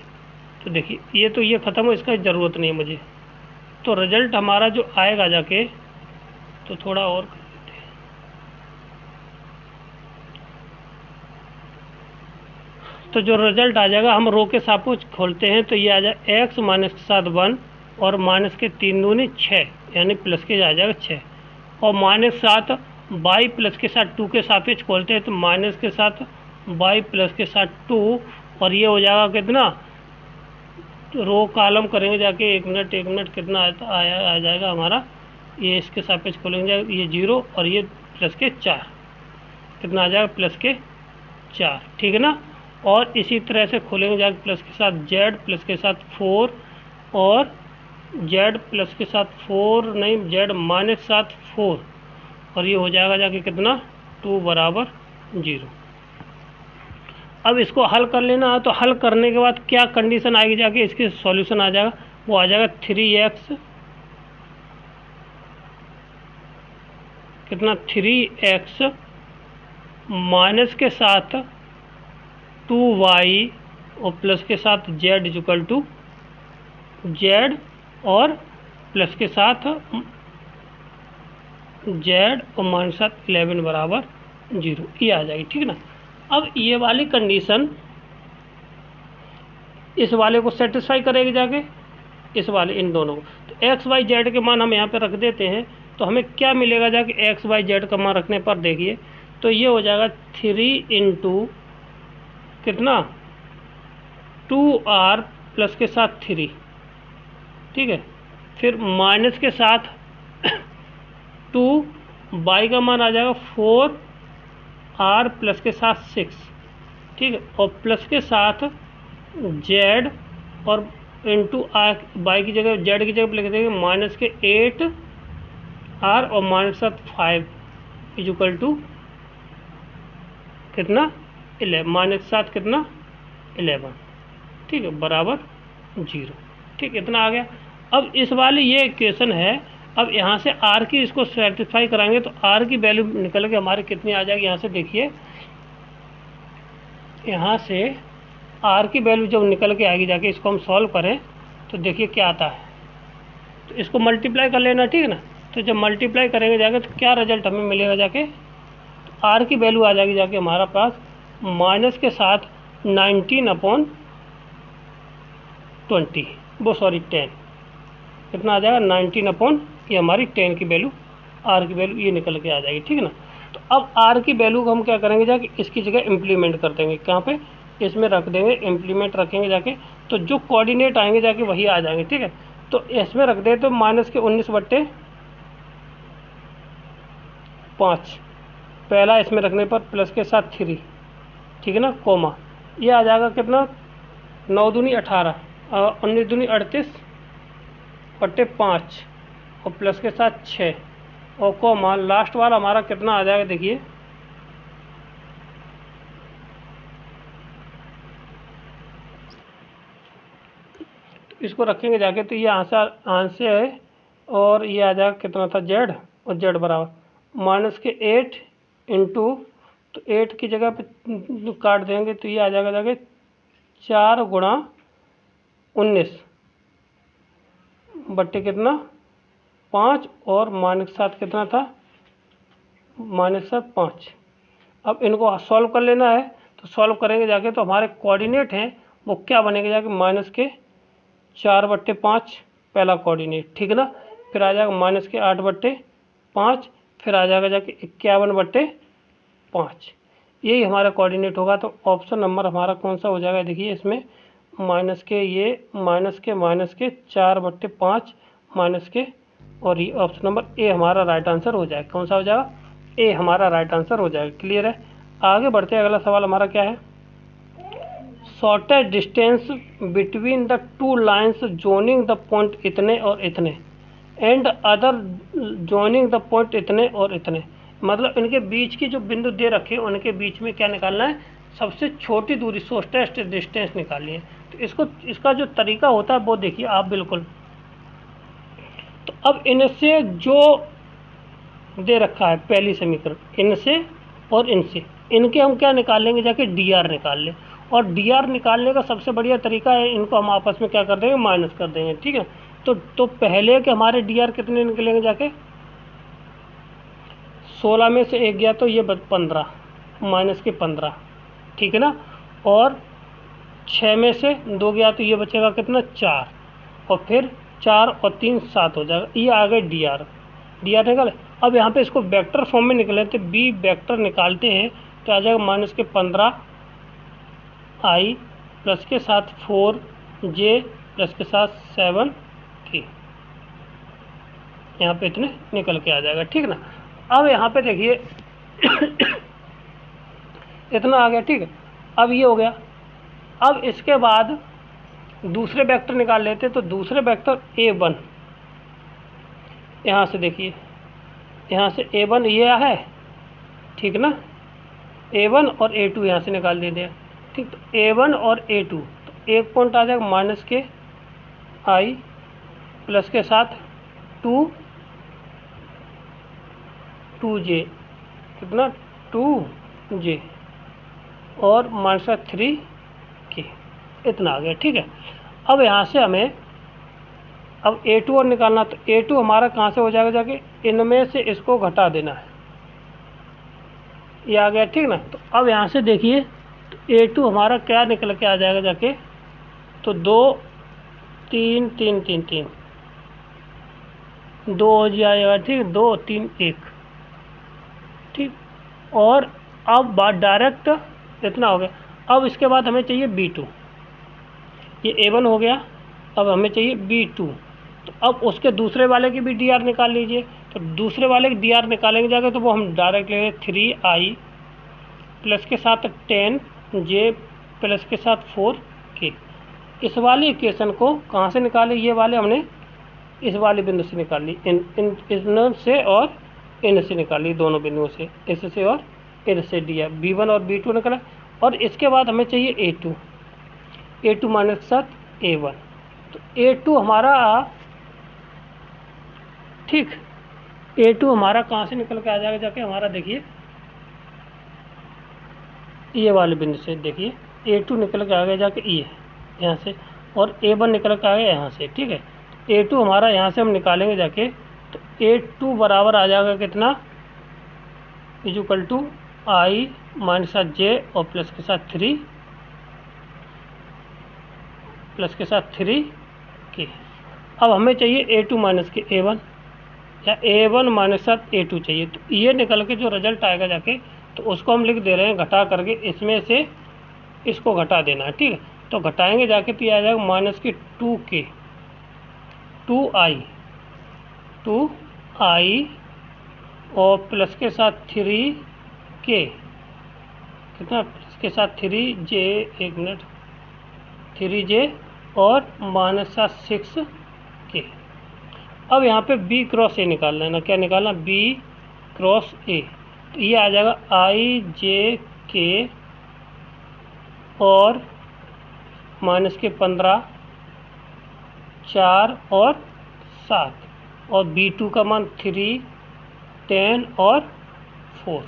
तो देखिए ये तो ये ख़त्म हो, इसका ज़रूरत नहीं है मुझे। तो रिजल्ट हमारा जो आएगा जाके, तो थोड़ा और कर देते हैं। तो जो रिजल्ट आ जाएगा, हम रो के सापोज खोलते हैं तो ये आ जाएगा x माइनस के साथ 1 और माइनस के 3 दूनी 6, यानी प्लस के आ जाएगा 6, और माइनस 7 y प्लस के साथ 2 के सापेक्ष खोलते हैं तो माइनस के साथ y प्लस के साथ 2, और ये हो जाएगा कितना, तो रो कॉलम करेंगे जाके, एक मिनट कितना आ जाएगा हमारा, ये इसके सापेक्ष खोलेंगे ये 0 और ये प्लस के 4, कितना आ जाएगा प्लस के 4। ठीक है ना, और इसी तरह से खोलेंगे जाके प्लस के साथ z प्लस के साथ 4 और z प्लस के साथ 4 नहीं z माइनस साथ 4, और ये हो जाएगा जाके कितना 2 बराबर 0। अब इसको हल कर लेना है, तो हल करने के बाद क्या कंडीशन आएगी जाके, इसके सॉल्यूशन आ जाएगा, वो आ जाएगा 3x कितना 3x माइनस के साथ 2y और प्लस के साथ z इक्वल टू z और प्लस के साथ z और माइनस के साथ 11 बराबर 0, ये आ जाएगी। ठीक है ना। अब ये वाली कंडीशन इस वाले को सेटिस्फाई करेगी जाके, इस वाले इन दोनों को। तो एक्स वाई जेड के मान हम यहाँ पे रख देते हैं, तो हमें क्या मिलेगा जाके एक्स वाई जेड का मान रखने पर देखिए, तो ये हो जाएगा 3 इंटू कितना 2r प्लस के साथ 3, ठीक है, फिर माइनस के साथ 2 y का मान आ जाएगा 4r प्लस के साथ 6, ठीक है, और प्लस के साथ z और इंटू आर, y की जगह z की जगह लिख देंगे माइनस के 8r और माइनस 5 इजुकल टू कितना 11, माइनस 7 कितना 11, ठीक है, बराबर 0, ठीक, इतना आ गया। अब इस वाली ये इक्वेशन है, अब यहाँ से r की इसको सेटिस्फाई कराएंगे तो r की वैल्यू निकल के हमारी कितनी आ जाएगी, यहाँ से देखिए, यहाँ से r की वैल्यू जब निकल के आएगी जाके, इसको हम सॉल्व करें तो देखिए क्या आता है, तो इसको मल्टीप्लाई कर लेना, ठीक है ना। तो जब मल्टीप्लाई करेंगे जाके तो क्या रिजल्ट हमें मिलेगा जाके, तो r की वैल्यू आ जाएगी जाके हमारा पास माइनस के साथ 19/20, वो सॉरी 10, कितना आ जाएगा 19 ये हमारी 10 की वैल्यू, r की वैल्यू ये निकल के आ जाएगी, ठीक है ना। तो अब r की वैल्यू को हम क्या करेंगे जाके, इसकी जगह इम्प्लीमेंट कर देंगे, कहाँ पे, इसमें रख देंगे, इम्प्लीमेंट रखेंगे जाके, तो जो कोऑर्डिनेट आएंगे जाके वही आ जाएंगे, ठीक है। तो इसमें रख दे तो माइनस के 19/5 पहला, इसमें रखने पर प्लस के साथ 3, ठीक है ना, कोमा, ये आ जाएगा कितना 9 दूनी 18, 19 दूनी 38/5 और प्लस के साथ 6 और कोमा, लास्ट वाला हमारा कितना आ जाएगा देखिए, तो इसको रखेंगे जाके तो ये आंसर है, और ये आ जाएगा कितना था जेड, और जेड बराबर माइनस के 8 इंटू, तो 8 की जगह पे काट देंगे तो ये आ जाएगा जाके 4 गुणा 19 बट्टे कितना 5 और माइनस 7 कितना था -5। अब इनको सॉल्व कर लेना है, तो सॉल्व करेंगे जाके तो हमारे कोऑर्डिनेट हैं वो क्या बनेंगे जाके माइनस के 4/5 पहला कोऑर्डिनेट, ठीक है ना, फिर आ जाएगा माइनस के 8/5, फिर आ जाएगा जाके 51/5, यही हमारा कोऑर्डिनेट होगा। तो ऑप्शन नंबर हमारा कौन सा हो जाएगा देखिए, इसमें माइनस के 4/5 माइनस के, और ये ऑप्शन नंबर ए हमारा राइट आंसर हो जाएगा। कौन सा हो जाएगा, ए हमारा राइट आंसर हो जाएगा। क्लियर है, आगे बढ़ते हैं। अगला सवाल हमारा क्या है, shortest distance between the two lines joining the point इतने और इतने and other joining the point इतने और इतने, मतलब इनके बीच की जो बिंदु दे रखे हैं उनके बीच में क्या निकालना है, सबसे छोटी दूरी शॉर्टेस्ट डिस्टेंस निकालनी है। तो इसका जो तरीका होता है वो देखिए आप बिल्कुल। तो अब इनसे जो दे रखा है पहली समीकरण, इनसे और इनसे, इनके हम क्या निकालेंगे जाके डी.आर निकाल लें, और डी.आर निकालने का सबसे बढ़िया तरीका है, इनको हम आपस में क्या कर देंगे, माइनस कर देंगे, ठीक है। तो पहले के हमारे डी.आर कितने निकलेंगे जाके, 16 में से 1 गया तो ये 15 माइनस के 15, ठीक है ना, और 6 में से 2 गया तो ये बचेगा कितना 4, और फिर 4 और 3 7 हो जाएगा, ये आ गए डी.आर निकाले। अब यहाँ पे इसको वेक्टर फॉर्म में निकले थे, बी वेक्टर निकालते हैं तो आ जाएगा माइनस के 15i प्लस के साथ 4j प्लस के साथ 7k, यहाँ पे इतने निकल के आ जाएगा, ठीक है ना। अब यहाँ पे देखिए इतना आ गया, ठीक है। अब ये हो गया। अब इसके बाद दूसरे वेक्टर निकाल लेते, तो दूसरे वेक्टर a1, यहाँ से देखिए, यहाँ से a1 ये है, ठीक ना, a1 और a2 यहाँ से निकाल देते हैं, ठीक। तो a1 और a2, तो एक पॉइंट आ जाएगा माइनस के i प्लस के साथ 2j कितना 2j और माइनस 3k, इतना आ गया, ठीक है। अब यहाँ से हमें अब a2 और निकालना, तो a2 हमारा कहाँ से हो जाएगा जाके, इनमें से इसको घटा देना है, ये आ गया, ठीक ना। तो अब यहाँ से देखिए, तो a2 हमारा क्या निकल के आ जाएगा जाके, तो 2 3 3 3 3 2 हो जाएगा, ठीक, 2 3 1, ठीक। और अब बात डायरेक्ट इतना हो गया। अब इसके बाद हमें चाहिए B2, ये A1 हो गया, अब हमें चाहिए B2। तो अब उसके दूसरे वाले की भी DR निकाल लीजिए। तो दूसरे वाले की DR निकालेंगे जाके तो वो हम डायरेक्ट लेंगे 3i प्लस के साथ 10j प्लस के साथ 4k। इस वाली इक्वेशन को कहाँ से निकाले, ये वाले हमने इस वाले बिंदु से निकाल ली, इन से और इन से निकाल ली, दोनों बिंदुओं से, इससे और इनसे दिया, B1 और B2 निकाला। और इसके बाद हमें चाहिए A2 माइनस के साथ A1। तो A2 हमारा, ठीक, A2 हमारा कहाँ से निकल के आ जाएगा जाके, हमारा देखिए ये वाले बिंदु से, देखिए A2 निकल के आ गया जाके ये यहाँ से, और A1 निकल के आ गया यहाँ से, ठीक है। A2 हमारा यहाँ से हम निकालेंगे जाके, तो A2 बराबर आ जाएगा कितना, is equal to I minus j और प्लस के साथ 3 के। अब हमें चाहिए A2 माइनस के A1 या A1 माइनस साथ A2 चाहिए। तो ये निकल के जो रिजल्ट आएगा जाके, तो उसको हम लिख दे रहे हैं घटा करके, इसमें से इसको घटा देना है, ठीक है। तो घटाएंगे जाके तो ये आ जाएगा माइनस की 2k 2i और प्लस के साथ 3k, कितना, प्लस के साथ 3j, एक मिनट, 3j और माइनस साथ 6k। अब यहाँ पे B क्रॉस A निकालना है ना, क्या निकालना, B क्रॉस A। तो ये आ जाएगा ijk और माइनस के 15, 4 और 7, और B2 का मान 3, 10 और 4।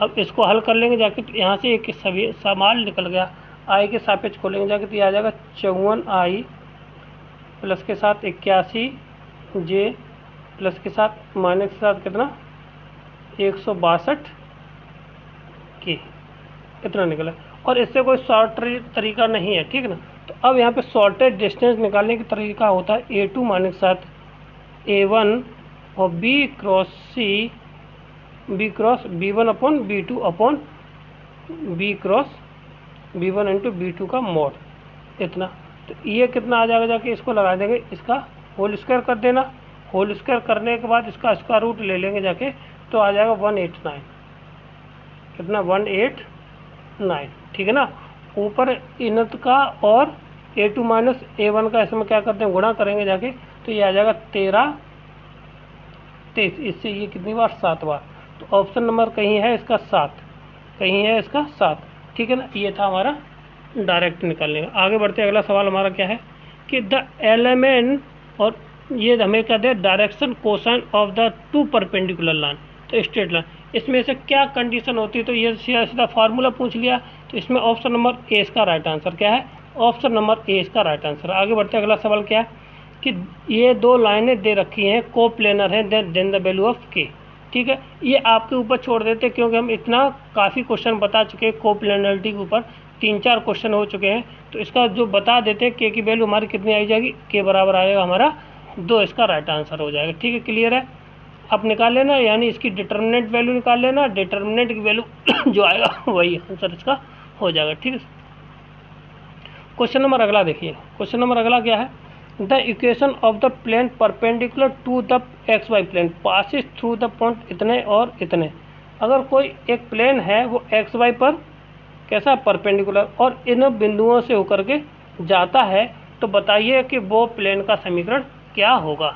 अब इसको हल कर लेंगे जाके, तो यहाँ से एक सभी समाल निकल गया, I के सापेक्ष खोलेंगे जाके तो ये आ जाएगा 54i प्लस के साथ 81j प्लस के साथ माइनस के साथ कितना 162 के, इतना निकला। और इससे कोई शॉर्ट तरीका नहीं है, ठीक है ना। तो अब यहाँ पे शॉर्टेज डिस्टेंस निकालने का तरीका होता है A2 माइनस के साथ A1 और B cross B1 upon B2 upon B cross B1 into B2 का मॉड, इतना। तो ये कितना आ जाएगा जाके, इसको लगा देंगे, इसका होल स्क्वायर कर देना, होल स्क्वायर करने के बाद इसका स्क्वायर रूट ले लेंगे जाके, तो आ जाएगा 189, कितना 189, ठीक है ना। ऊपर इनत का और A2 माइनस A1 का इसमें क्या करते हैं, गुणा करेंगे जाके, तो ये आ जाएगा 13 23, इससे ये कितनी बार 7 बार। तो ऑप्शन नंबर कहीं है इसका 7, कहीं है इसका 7, ठीक है ना। ये था हमारा डायरेक्ट निकालने का। आगे बढ़ते अगला सवाल हमारा क्या है कि द एलिमेंट, और ये हमें क्या दे, direction cosine of the 2 perpendicular line, तो स्ट्रेट लाइन, इसमें से क्या कंडीशन होती है। तो ये सीधा फार्मूला पूछ लिया, तो इसमें ऑप्शन नंबर ए इसका राइट आंसर क्या है, ऑप्शन नंबर ए इसका राइट आंसर। आगे बढ़ते अगला सवाल क्या है कि ये 2 लाइनें दे रखी हैं, को प्लेनर है, देन द वैल्यू ऑफ के, ठीक है। ये आपके ऊपर छोड़ देते क्योंकि हम इतना काफ़ी क्वेश्चन बता चुके हैं, को प्लेनरिटी के ऊपर 3-4 क्वेश्चन हो चुके हैं। तो इसका जो बता देते हैं, के की वैल्यू हमारी कितनी आई जाएगी, के बराबर आएगा हमारा 2, इसका राइट आंसर हो जाएगा, ठीक है। क्लियर है, आप निकाल लेना, यानी इसकी डिटर्मिनेंट वैल्यू निकाल लेना, डिटर्मिनेंट की वैल्यू जो आएगा वही आंसर इसका हो जाएगा, ठीक है। क्वेश्चन नंबर अगला देखिए, क्वेश्चन नंबर अगला क्या है, the equation of the plane perpendicular to the XY plane passes through the point इतने और इतने। अगर कोई एक प्लेन है वो XY पर कैसा परपेंडिकुलर और इन बिंदुओं से होकर के जाता है, तो बताइए कि वो प्लेन का समीकरण क्या होगा।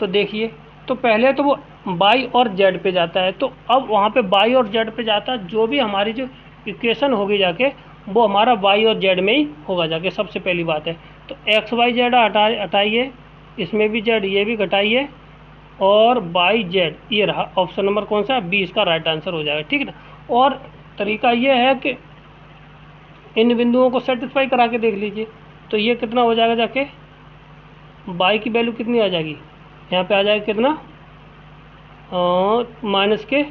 तो देखिए, तो पहले तो वो बाई और जेड पे जाता है, तो अब वहाँ पे बाई और जेड पे जाता है, जो भी हमारी जो इक्वेशन होगी जाके वो हमारा वाई और जेड में ही होगा जाके, सबसे पहली बात है। तो एक्स वाई जेड हटाइए, इसमें भी जेड, ये भी घटाइए, और बाई जेड ये रहा ऑप्शन नंबर कौन सा, बी इसका राइट आंसर हो जाएगा, ठीक है ना। और तरीका ये है कि इन बिंदुओं को सेटिस्फाई करा के देख लीजिए, तो ये कितना हो जाएगा जाके, बाई की वैल्यू कितनी आ जाएगी, यहाँ पे आ जाएगा कितना, माइनस के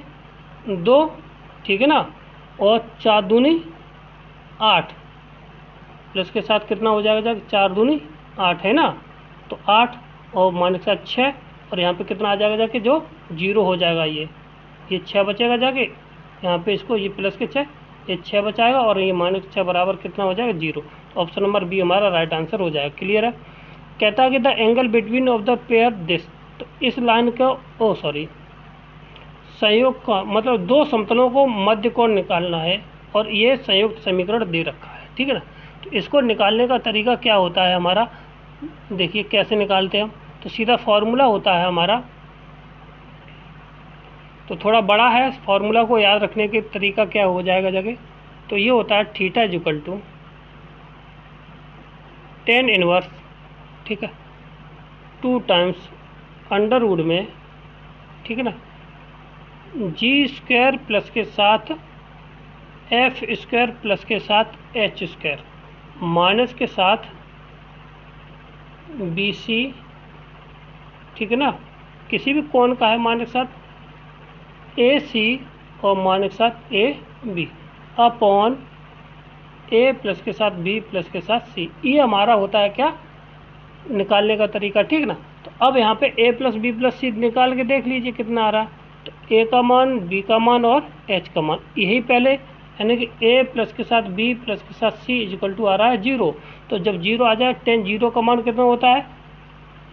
2, ठीक है ना, और 4 दूनी 8, प्लस के साथ कितना हो जाएगा, 4 दूनी 8 है ना, तो 8 और माइनस के साथ 6, और यहाँ पे कितना आ जाएगा जाके, जो 0 हो जाएगा, ये 6 बचेगा जाके यहाँ पे, इसको ये प्लस के 6, ये 6 बचाएगा, और ये माइनस 6 बराबर कितना हो जाएगा, 0। ऑप्शन नंबर बी हमारा राइट आंसर हो जाएगा। क्लियर है। कहता है कि the angle between of the pair this, तो इस लाइन का संयोग का मतलब दो समतलों को मध्य कोण निकालना है, और ये संयुक्त समीकरण दे रखा है, ठीक है ना। तो इसको निकालने का तरीका क्या होता है हमारा, देखिए कैसे निकालते हैं हम। तो सीधा फॉर्मूला होता है हमारा, तो थोड़ा बड़ा है, फॉर्मूला को याद रखने के तरीका क्या हो जाएगा जगह, तो ये होता है theta is equal to tan inverse, ठीक है, 2 टाइम्स अंडर रूट में, ठीक है ना, जी स्क्वायर प्लस के साथ एफ स्क्वायर प्लस के साथ एच स्क्वायर माइनस के साथ बी सी, ठीक है ना, किसी भी कोण का है, माइनस के साथ ए सी और माइनस के साथ A B upon A plus के साथ बी प्लस के साथ सी। ये हमारा होता है क्या, निकालने का तरीका, ठीक ना। तो अब यहाँ पे ए प्लस बी प्लस सी निकाल के देख लीजिए कितना आ रहा है। तो ए का मान, बी का मान और एच का मान, यही पहले यानी कि ए प्लस के साथ बी प्लस के साथ सी इक्वल टू आ रहा है 0। तो जब 0 आ जाए, tan 0 का मान कितना होता है,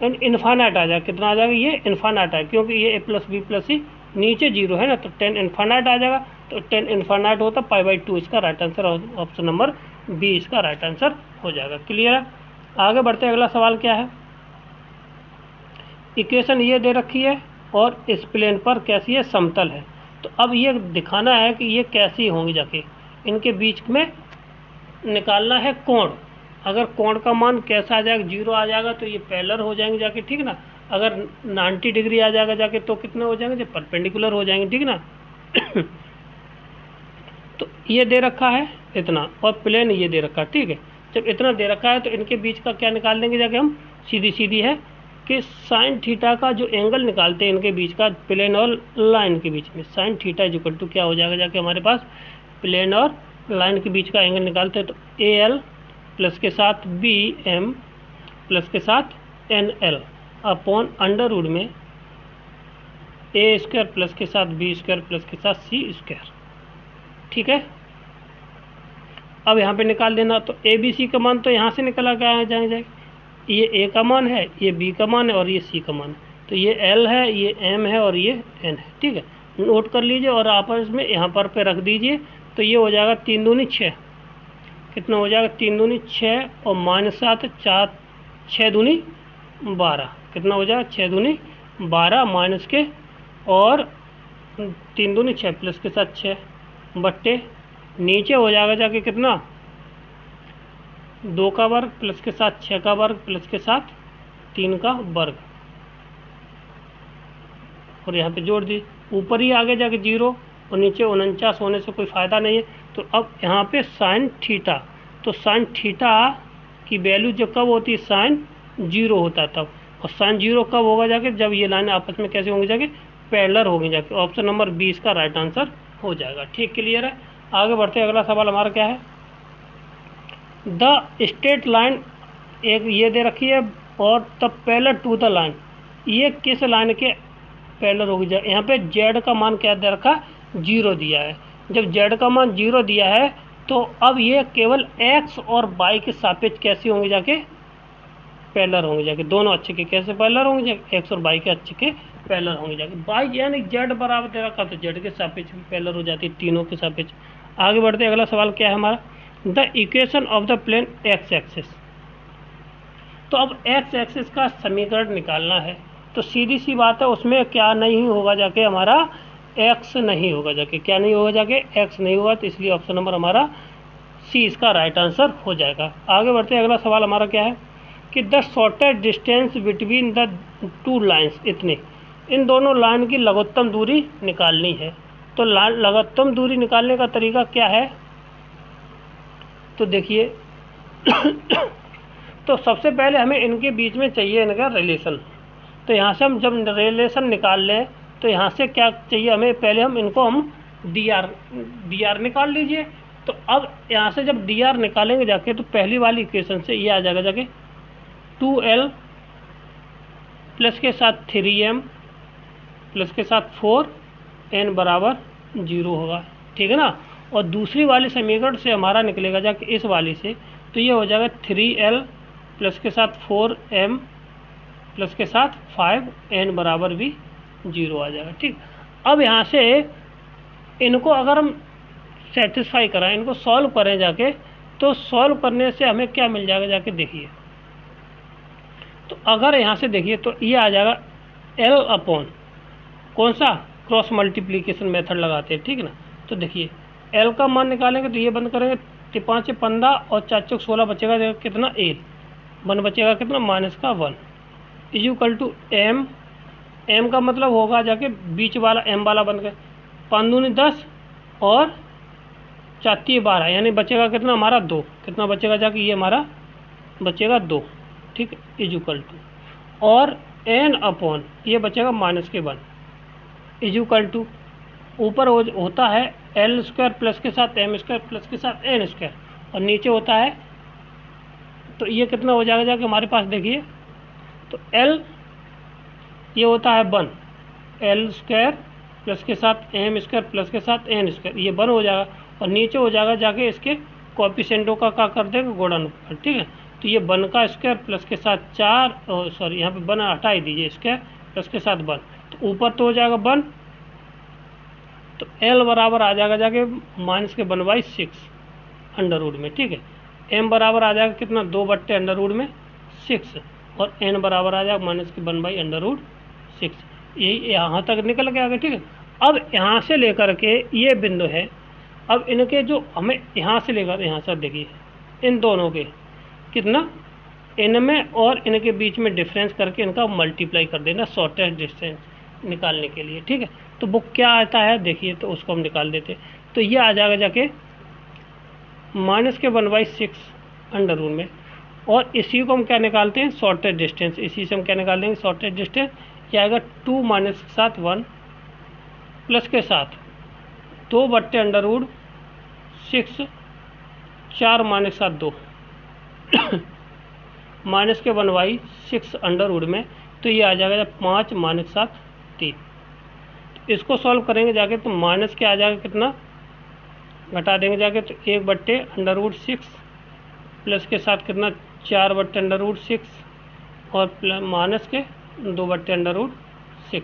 इन्फानाइट आ जाए, कितना आ जाएगा, ये इन्फानाइट है, क्योंकि ये ए प्लस बी प्लस सी नीचे 0 है ना, तो tan इन्फानाइट आ जाएगा। तो tan इन्फानाइट होता है π/2, इसका right answer, option number B इसका राइट आंसर हो जाएगा। क्लियर है। आगे बढ़ते हैं, अगला सवाल क्या है। इक्वेशन ये दे रखी है और इस प्लेन पर कैसी है, समतल है। तो अब ये दिखाना है कि ये कैसी होंगी, जाके इनके बीच में निकालना है कोण। अगर कोण का मान कैसा आ जाएगा, 0 आ जाएगा तो ये पैरेलल हो जाएंगे जाके, ठीक ना। अगर 90 डिग्री आ जाएगा जाके तो कितने हो जाएंगे, जब परपेंडिकुलर हो जाएंगे, ठीक ना। तो ये दे रखा है इतना, और प्लेन ये दे रखा है, ठीक है। जब इतना दे रखा है तो इनके बीच का क्या निकाल देंगे जाके हम, सीधी सीधी है कि साइन थीटा का जो एंगल निकालते हैं इनके बीच का, प्लेन और लाइन के बीच में, sine theta is equal to क्या हो जाएगा जाके हमारे पास, प्लेन और लाइन के बीच का एंगल निकालते हैं। तो ए एल प्लस के साथ बी एम प्लस के साथ N L upon under root में ए स्क्वायर प्लस के साथ बी स्क्वायर प्लस के साथ सी स्क्वायर, ठीक है। अब यहाँ पे निकाल देना, तो ए बी सी का मान तो यहाँ से निकला क्या जाएगा, ये ए का मान है, ये बी का मान है और ये सी का मान है। तो ये एल है, ये एम है और ये एन है, ठीक है। नोट कर लीजिए और आपस में यहाँ पर पे रख दीजिए। तो ये हो जाएगा 3 दूनी 6, कितना हो जाएगा, 3 दूनी 6 और -7 4, 6 दूनी 12, कितना हो जाएगा, 6 दूनी 12 माइनस के, और 3 दूनी 6 प्लस के साथ 6 बट्टे नीचे हो जाएगा जाके कितना, 2 का वर्ग प्लस के साथ 6 का वर्ग प्लस के साथ 3 का वर्ग, और यहाँ पे जोड़ दी। ऊपर ही आगे जाके 0 और नीचे 49 होने से कोई फ़ायदा नहीं है। तो अब यहाँ पे साइन थीटा, तो साइन थीटा की वैल्यू जब कब होती है, साइन 0 होता है तब। और साइन 0 कब होगा जाके, जब ये लाइन आपस में कैसे होंगी जाके, पैरेलल होंगी जाके। ऑप्शन नंबर 20 का राइट आंसर हो जाएगा। ठीक, क्लियर है। आगे बढ़ते हैं, अगला सवाल हमारा क्या है, द स्ट्रेट लाइन एक ये दे रखी है और the parallel to the line, ये किस लाइन के पैरेलल होगी। यहाँ पे जेड का मान क्या दे रखा, 0 दिया है। जब जेड का मान 0 दिया है तो अब ये केवल एक्स और वाई के सापेक्ष कैसी होंगी जाके, पैरेलल होंगे जाके। दोनों अक्ष के कैसे पैरेलल होंगे जाके, एक्स और वाई के अक्ष के पैरेलल होंगे जाके। वाई यानी जेड बराबर दे रखा तो जेड के सापेक्ष भी पैरेलल हो जाती है, तीनों के सापेक्ष। आगे बढ़ते हैं, अगला सवाल क्या है हमारा, the equation of the plane X axis. तो अब एक्स एक्सिस का समीकरण निकालना है। तो सीधी सी बात है, उसमें क्या नहीं होगा जाके, हमारा एक्स नहीं होगा जाके, क्या नहीं होगा जाके, एक्स नहीं होगा। तो इसलिए ऑप्शन नंबर हमारा सी इसका राइट आंसर हो जाएगा। आगे बढ़ते हैं, अगला सवाल हमारा क्या है कि the shortest distance between the two lines, इतने, इन दोनों लाइन की लघुत्तम दूरी निकालनी है। तो लघुत्तम दूरी निकालने का तरीका क्या है, तो देखिए तो सबसे पहले हमें इनके बीच में चाहिए इनका रिलेशन। तो यहाँ से हम जब रिलेशन निकाल लें तो यहाँ से क्या चाहिए हमें, पहले हम इनको डी आर निकाल लीजिए। तो अब यहाँ से जब डी आर निकालेंगे जाके तो पहली वाली इक्वेशन से ये आ जाएगा जाके 2l प्लस के साथ 3m प्लस के साथ 4n बराबर 0 होगा, ठीक है ना। और दूसरी वाली समीकरण से हमारा निकलेगा जाके इस वाली से, तो ये हो जाएगा 3l प्लस के साथ 4m प्लस के साथ 5n बराबर भी 0 आ जाएगा, ठीक। अब यहाँ से इनको अगर हम सेटिस्फाई कराएं, इनको सॉल्व करें जाके, तो सॉल्व करने से हमें क्या मिल जाएगा जाके देखिए। तो अगर यहाँ से देखिए तो ये आ जाएगा l अपॉन कौन सा क्रॉस मल्टीप्लिकेशन मेथड लगाते हैं, ठीक है ना। तो देखिए l का मान निकालेंगे तो ये बंद करेंगे, 5 15 और 4 चौक 16 बचेगा कितना 1 बचेगा कितना -1 इक्वल टू m का मतलब होगा जाके बीच वाला m वाला बन गया 5 दूनी 10 और 4 तिये 12, यानी बचेगा कितना हमारा 2, कितना बचेगा जाके ये हमारा बचेगा 2, ठीक है, इक्वल टू और n अपॉन ये बचेगा -1 इक्वल टू ऊपर होता है l स्क्वायर प्लस के साथ m स्क्वायर प्लस के साथ n स्क्वायर और नीचे होता है, तो ये कितना हो जाएगा जाके हमारे पास देखिए, तो l ये होता है 1, l स्क्वायर प्लस के साथ m स्क्वायर प्लस के साथ n स्क्वायर, ये 1 हो जाएगा और नीचे हो जाएगा जाके इसके कोएफिशिएंटों का क्या कर देंगे गुणनफल, ठीक है। तो ये 1 का स्क्वायर प्लस के साथ 4 सॉरी यहाँ पे 1 हटा ही दीजिए, स्क्वायर प्लस के साथ 1, तो ऊपर तो हो जाएगा 1, तो l बराबर आ जाएगा जाके -1/6 अंडर रूट में, ठीक है। m बराबर आ जाएगा कितना 2 अंडर रूट में 6 और n बराबर आ जाएगा -1/√6, यही यहाँ तक निकल के आ गया, ठीक है। अब यहाँ से लेकर के ये बिंदु है, अब इनके जो हमें यहाँ से लेकर यहाँ से देखिए इन दोनों के कितना इनमें और इनके बीच में डिफरेंस करके इनका मल्टीप्लाई कर देना शॉर्टेस्ट डिस्टेंस निकालने के लिए, ठीक है। तो वो क्या आता है देखिए, तो उसको हम निकाल देते, तो ये आ जाएगा जाके -1/6 अंडर रूट में, और इसी को हम क्या निकालते हैं शॉर्टेस्ट डिस्टेंस, इसी से हम क्या निकाल देंगे शॉर्टेस्ट डिस्टेंस, ये आएगा 2 - के साथ 1 प्लस के साथ 2/√6 4 - के साथ 2 -1/6 अंडर रूट में, तो ये आ जाएगा 5 - के साथ 3। इसको सॉल्व करेंगे जाके तो माइनस के आ जाएगा कितना घटा देंगे जाके, तो 1/√6 प्लस के साथ कितना 4/√6 और प्लस माइनस के 2/√6।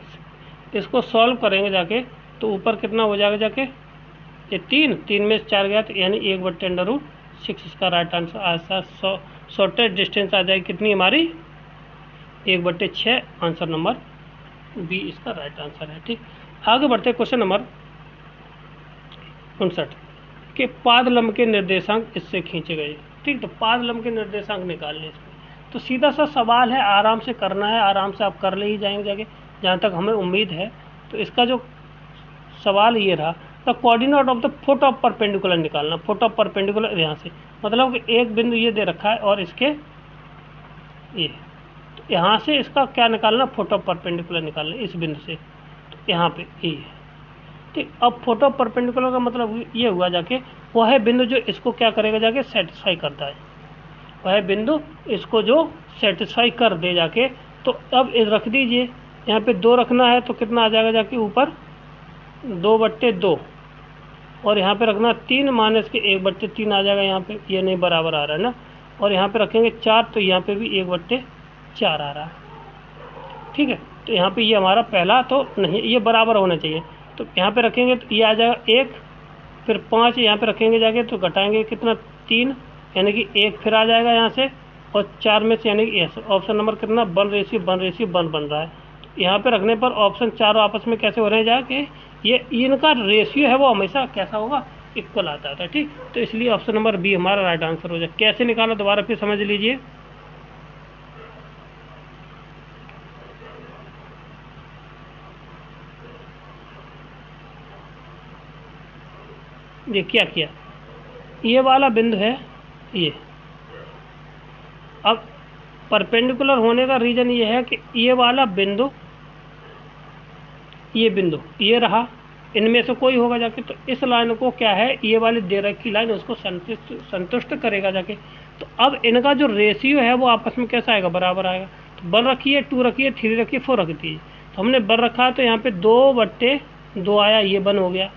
इसको सॉल्व करेंगे जाके तो ऊपर कितना हो जाएगा जाके, ये 3 में से 4 गया तो यानी 1/√6 इसका right answer answer shortest distance आ जाएगी कितनी हमारी 1/6, आंसर नंबर बी इसका राइट आंसर है, ठीक। आगे बढ़ते क्वेश्चन नंबर 59 के पादलंब के निर्देशांक इससे खींचे गए, ठीक। तो पादलंब के निर्देशांक निकालने इसमें तो सीधा सा सवाल है, आराम से करना है, आराम से आप कर ले ही जाएंगे जाके जहाँ तक हमें उम्मीद है। तो इसका जो सवाल ये रहा, the coordinate of the foot of perpendicular निकालना, फुट ऑफ परपेंडिकुलर यहाँ से मतलब कि एक बिंदु ये दे रखा है और इसके ये, तो यहाँ से इसका क्या निकालना फुट ऑफ परपेंडिकुलर निकालना इस बिंदु से, तो यहाँ पे ये, ठीक। अब फुट ऑफ परपेंडिकुलर का मतलब ये हुआ जाके वह है बिंदु जो इसको क्या करेगा जाके सेटिस्फाई करता है, वह बिंदु इसको जो सेटिस्फाई कर दे जाके। तो अब रख दीजिए यहाँ पे 2 रखना है तो कितना आ जाएगा जाके ऊपर 2/2 और यहाँ पे रखना 3 माइनस के 1/3 आ जाएगा, यहाँ पे ये नहीं बराबर आ रहा है ना, और यहाँ पे रखेंगे 4 तो यहाँ पे भी 1/4 आ रहा है, ठीक है। तो यहाँ पे ये हमारा पहला तो नहीं, ये बराबर होना चाहिए, तो यहाँ पे रखेंगे तो ये आ जाएगा 1, फिर 5 यहाँ पे रखेंगे जाके तो घटाएंगे कितना 3 यानी कि 1 फिर आ जाएगा यहाँ से, और 4 में से यानी कि ऑप्शन नंबर कितना 1:1 बन रहा है। तो यहाँ पे रखने पर ऑप्शन 4 आपस में कैसे हो रहे हैं जाके, ये इनका रेशियो है वो हमेशा कैसा होगा इक्वल आता है, ठीक। तो इसलिए ऑप्शन नंबर बी हमारा राइट आंसर हो जाए। कैसे निकाला दोबारा फिर समझ लीजिए, ये क्या किया, ये वाला बिंदु है ये, अब परपेंडिकुलर होने का रीजन ये है कि ये वाला बिंदु ये रहा, इनमें से कोई होगा जाके। तो इस लाइन को क्या है, ये वाली दे रखी लाइन उसको संतुष्ट करेगा जाके। तो अब इनका जो रेशियो है वो आपस में कैसा आएगा, बराबर आएगा। तो 1 रखिए, 2 रखिए, 3 रखिए, 4 रख दीजिए। तो हमने 1 रखा तो यहाँ पे 2/2 आया, ये 1 हो गया।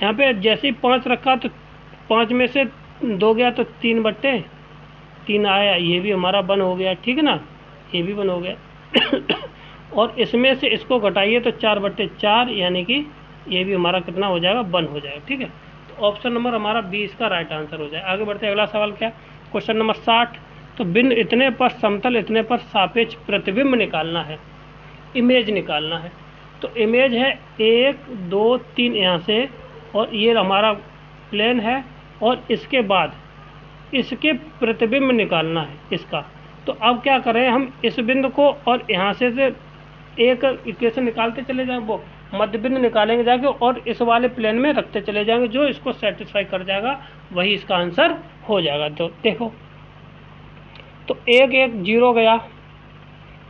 यहाँ पे जैसे ही 5 रखा तो 5 में से 2 गया तो 3/3 आया, ये भी हमारा 1 हो गया, ठीक है ना, ये भी 1 हो गया। और इसमें से इसको घटाइए तो 4/4, यानी कि ये भी हमारा कितना हो जाएगा, 1 हो जाएगा, ठीक है। तो ऑप्शन नंबर हमारा बी इसका राइट आंसर हो जाए। आगे बढ़ते हैं, अगला सवाल क्या, क्वेश्चन नंबर 60। तो बिंदु इतने पर समतल इतने पर सापेक्ष प्रतिबिंब निकालना है, इमेज निकालना है। तो इमेज है 1 2 3 यहाँ से, और ये हमारा प्लेन है, और इसके बाद इसके प्रतिबिंब निकालना है इसका। तो अब क्या करें, हम इस बिंदु को और यहाँ से एक इक्वेशन निकालते चले जाएं, वो मध्य बिंदु निकालेंगे जाके और इस वाले प्लेन में रखते चले जाएंगे, जो इसको सेटिस्फाई कर जाएगा वही इसका आंसर हो जाएगा। तो देखो, तो 1 1 0 गया,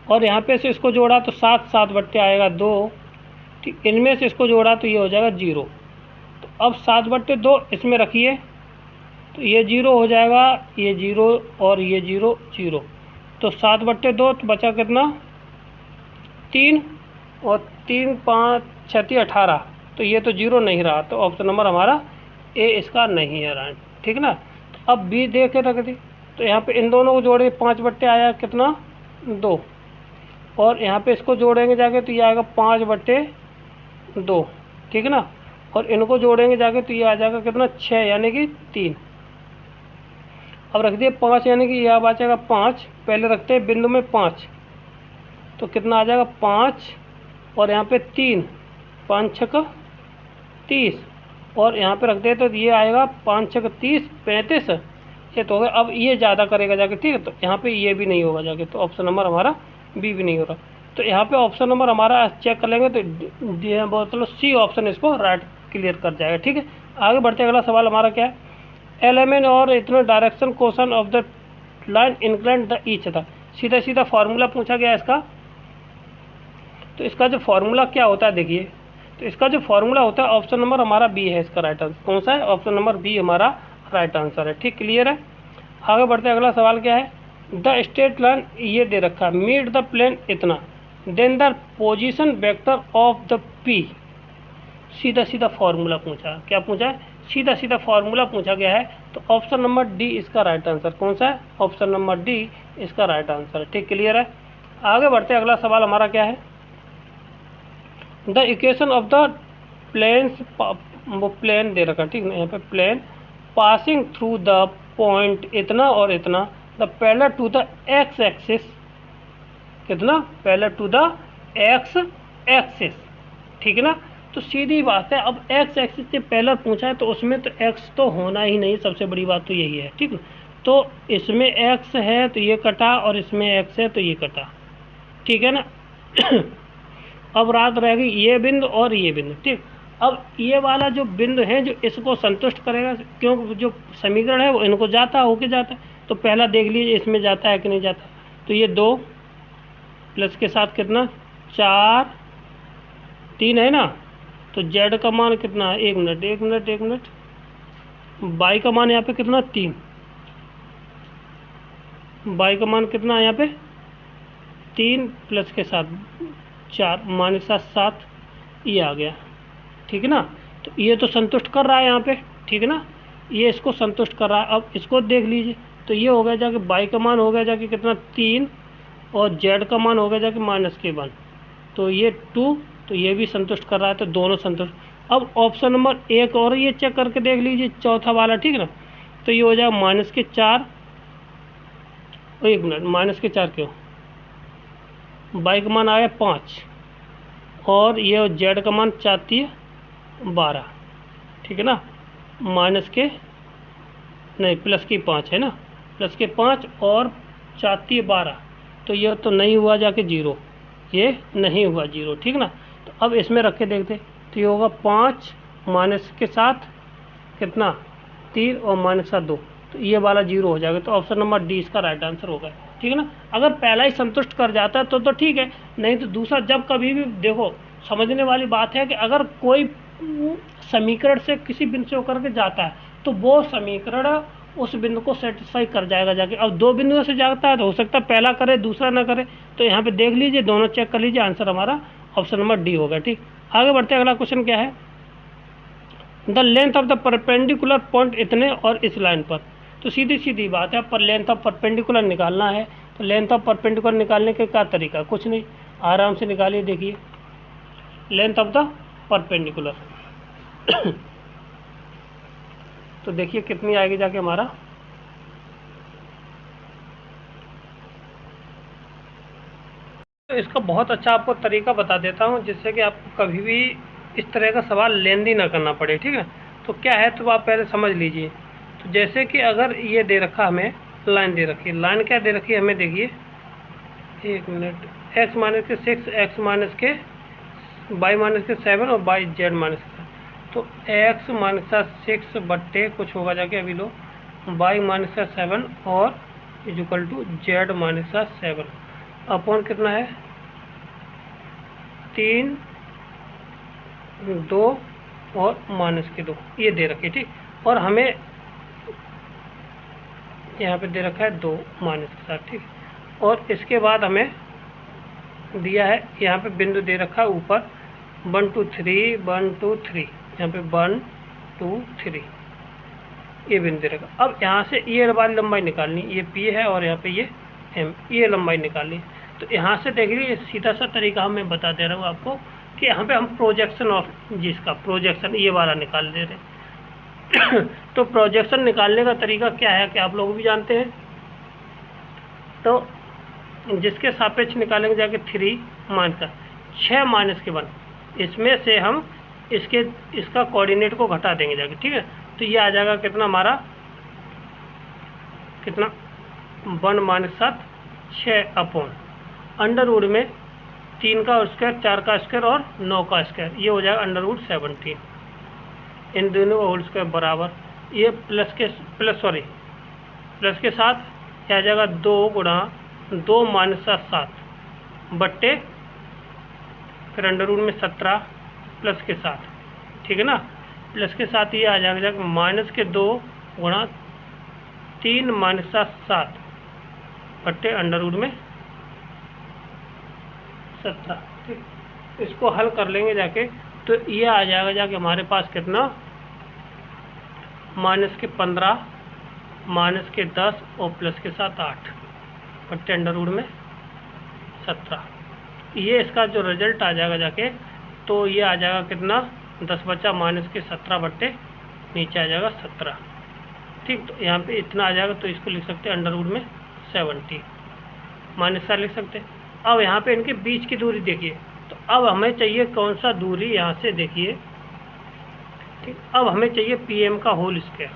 और यहाँ पे से इसको जोड़ा तो 7 7 आएगा 2, ठीक, इनमें से इसको जोड़ा तो ये हो जाएगा 0। तो अब 7/2 इसमें रखिए तो ये 0 हो जाएगा, ये 0 और ये 0 0। तो 7/2 तो बचा कितना, 3, और 3 5 36 18। तो ये तो 0 नहीं रहा, तो ऑप्शन नंबर हमारा ए इसका नहीं है राइट, ठीक ना। तो अब बी दे के रख दी, तो यहाँ पे इन दोनों को जोड़े 5/, आया कितना 2, और यहाँ पे इसको जोड़ेंगे जाके तो ये आएगा 5/2, ठीक है ना। और इनको जोड़ेंगे जाके तो ये आ जाएगा कितना 6, यानी कि 3। अब रख दिए 5, यानी कि यह आ जाएगा 5। पहले रखते हैं बिंदु में 5, तो कितना आ जाएगा 5, और यहाँ पे 3, 5 6 30, और यहाँ पे रख दे तो ये आएगा 5 6 30 35, ये तो हो गया। अब ये ज़्यादा करेगा जाके, ठीक है, तो यहाँ पे ये भी नहीं होगा जाके, तो ऑप्शन नंबर हमारा बी भी नहीं हो रहा। तो यहाँ पे ऑप्शन नंबर हमारा चेक कर लेंगे तो चलो सी ऑप्शन इसको राइट क्लियर कर जाएगा, ठीक है। आगे बढ़ते अगला सवाल हमारा क्या है, एलिमेंट और इतने direction question of the line incline the each था। सीधा सीधा फार्मूला पूछा गया इसका। तो इसका जो फार्मूला क्या होता है देखिए, तो इसका जो फार्मूला होता है ऑप्शन नंबर हमारा बी है इसका राइट आंसर। कौन सा है, ऑप्शन नंबर बी हमारा राइट आंसर है, ठीक, क्लियर है। आगे बढ़ते अगला सवाल क्या है, द स्ट्रेट लाइन ये दे रखा, मीट द प्लेन इतना, then the position vector of the P. सीधा सीधा फार्मूला पूछा, क्या पूछा है, सीधा सीधा फार्मूला पूछा गया है। तो ऑप्शन नंबर डी इसका राइट आंसर। कौन सा है, ऑप्शन नंबर डी इसका राइट आंसर है, ठीक, क्लियर है। आगे बढ़ते अगला सवाल हमारा क्या है, the equation of the planes, वो प्लेन दे रखा, ठीक है, यहाँ पे plane passing through the point इतना और इतना, the parallel to the x axis, कितना parallel to the x axis, ठीक है ना। तो सीधी बात है, अब एक्स एक्सिस से पैरेलल पूछा है तो उसमें तो एक्स तो होना ही नहीं, सबसे बड़ी बात तो यही है, ठीक है। तो इसमें एक्स है तो ये कटा, और इसमें एक्स है तो ये कटा, ठीक है ना। अब रात रहेगी ये बिंदु और ये बिंदु, ठीक। अब ये वाला जो बिंदु है जो इसको संतुष्ट करेगा, क्योंकि जो समीकरण है वो इनको जाता होके जाता है। तो पहला देख लीजिए इसमें जाता है कि नहीं जाता। तो ये 2 प्लस के साथ कितना 4 3 है ना। तो जेड का मान कितना है, 1 मिनट 1 मिनट 1 मिनट, वाई का मान यहाँ पे कितना 3, वाई का मान कितना है यहाँ पे 3 प्लस के साथ 4 मान के साथ 7, ये आ गया, ठीक है ना। तो ये तो संतुष्ट कर रहा है यहाँ पे, ठीक है ना, ये इसको संतुष्ट कर रहा है। अब इसको देख लीजिए, तो ये हो गया जाके वाई का मान हो गया जाके कितना 3, और जेड का मान हो गया जाके -1, तो ये 2, तो ये भी संतुष्ट कर रहा है, तो दोनों संतुष्ट। अब ऑप्शन नंबर 1 और ये चेक करके देख लीजिए, चौथा वाला, ठीक है ना। तो ये हो जाएगा -4, 1 मिनट -4 क्यों, वाई का मान आया 5, और ये जेड का मान 4 12, ठीक है ना, प्लस की 5 है ना, प्लस के 5 और 4 12, तो ये तो नहीं हुआ जाके 0, ये नहीं हुआ 0, ठीक ना। तो अब इसमें रख के देखते, तो ये होगा 5 माइनस के साथ कितना 3 और माइनस का 2, तो ये वाला 0 हो जाएगा। तो ऑप्शन नंबर डी इसका राइट आंसर होगा, ठीक है ना। अगर पहला ही संतुष्ट कर जाता है तो ठीक है, नहीं तो दूसरा, जब कभी भी देखो समझने वाली बात है कि अगर कोई समीकरण से किसी बिंदु से होकर के जाता है तो वो समीकरण उस बिंदु को सेटिस्फाई कर जाएगा जाके। अब दो बिंदुओं से जाता है तो हो सकता है पहला करे दूसरा ना करे, तो यहाँ पे देख लीजिए, दोनों चेक कर लीजिए, आंसर हमारा ऑप्शन नंबर डी होगा। ठीक, आगे बढ़ते हैं। अगला क्वेश्चन क्या है, the length of the perpendicular point इतने और इस लाइन पर। तो सीधी सीधी बात है, पर लेंथ ऑफ परपेंडिकुलर निकालना है तो लेंथ ऑफ परपेंडिकुलर निकालने के क्या तरीका, कुछ नहीं, आराम से निकालिए। देखिए लेंथ ऑफ द परपेंडिकुलर तो देखिए कितनी आएगी जाके हमारा, तो इसका बहुत अच्छा आपको तरीका बता देता हूँ जिससे कि आपको कभी भी इस तरह का सवाल लेंदी ना करना पड़े। ठीक है, तो क्या है तो आप पहले समझ लीजिए। तो जैसे कि अगर ये दे रखा, हमें लाइन दे रखी है, लाइन क्या दे रखी है हमें, देखिए 1 मिनट, x माइनस के 6, x माइनस के y माइनस के 7 और y z माइनस के 7। तो x माइनस का 6 बट्टे कुछ होगा जाके, अभी लो, y माइनस का 7 और इक्वल टू z माइनस का 7 अपॉन कितना है 3, 2 और माइनस के 2, ये दे रखी। ठीक, और हमें यहाँ पे दे रखा है 2 माइनस के साथ। ठीक, और इसके बाद हमें दिया है यहाँ पे बिंदु दे रखा है ऊपर 1 2 3 1 2 3, यहाँ पे 1 2 3 ये बिंदु दे रखा। अब यहाँ से ये वाली लंबाई निकालनी, ये p है और यहाँ पे ये m, ये लंबाई निकालनी। तो यहाँ से देख लीजिए, सीधा सा तरीका मैं बता दे रहा हूँ आपको कि यहाँ पे हम प्रोजेक्शन ऑफ जिसका प्रोजेक्शन ये वाला निकाल दे रहे तो प्रोजेक्शन निकालने का तरीका क्या है कि आप लोग भी जानते हैं। तो जिसके सापेक्ष निकालेंगे जाके 3 माइनस का 6 माइनस के 1, इसमें से हम इसका कोऑर्डिनेट को घटा देंगे जाके। ठीक है, तो ये आ जाएगा कितना हमारा, कितना 1 माइनस 7 6 अपॉन अंडर रूट में 3 का स्क्वायर 4 का स्क्वायर और 9 का स्क्वायर, ये हो जाएगा अंडर रूट 17। इन दोनों का होल स्क्वायर बराबर, ये प्लस के साथ क्या आ जाएगा 2 गुणा 2 माइनस 7 बट्टे फिर अंडर रूट में 17 प्लस के साथ। ठीक है ना, प्लस के साथ ये आ जाएगा माइनस के 2 गुणा 3 माइनस 7 बट्टे अंडर रूट में 17। ठीक, इसको हल कर लेंगे जाके तो ये आ जाएगा जाके हमारे पास कितना, माइनस के 15 माइनस के 10 और प्लस के साथ 8 बट्टे अंडर रूट में 17। ये इसका जो रिजल्ट आ जाएगा जाके, तो ये आ जाएगा कितना 10 बचा माइनस के 17 बट्टे नीचे आ जाएगा 17। ठीक, तो यहाँ पे इतना आ जाएगा, तो इसको लिख सकते हैं अंडर रूट में 70 माइनस 4 लिख सकते हैं। अब यहाँ पे इनके बीच की दूरी देखिए, तो अब हमें चाहिए कौन सा दूरी, यहाँ से देखिए। ठीक, अब हमें चाहिए PM का होल स्क्वायर,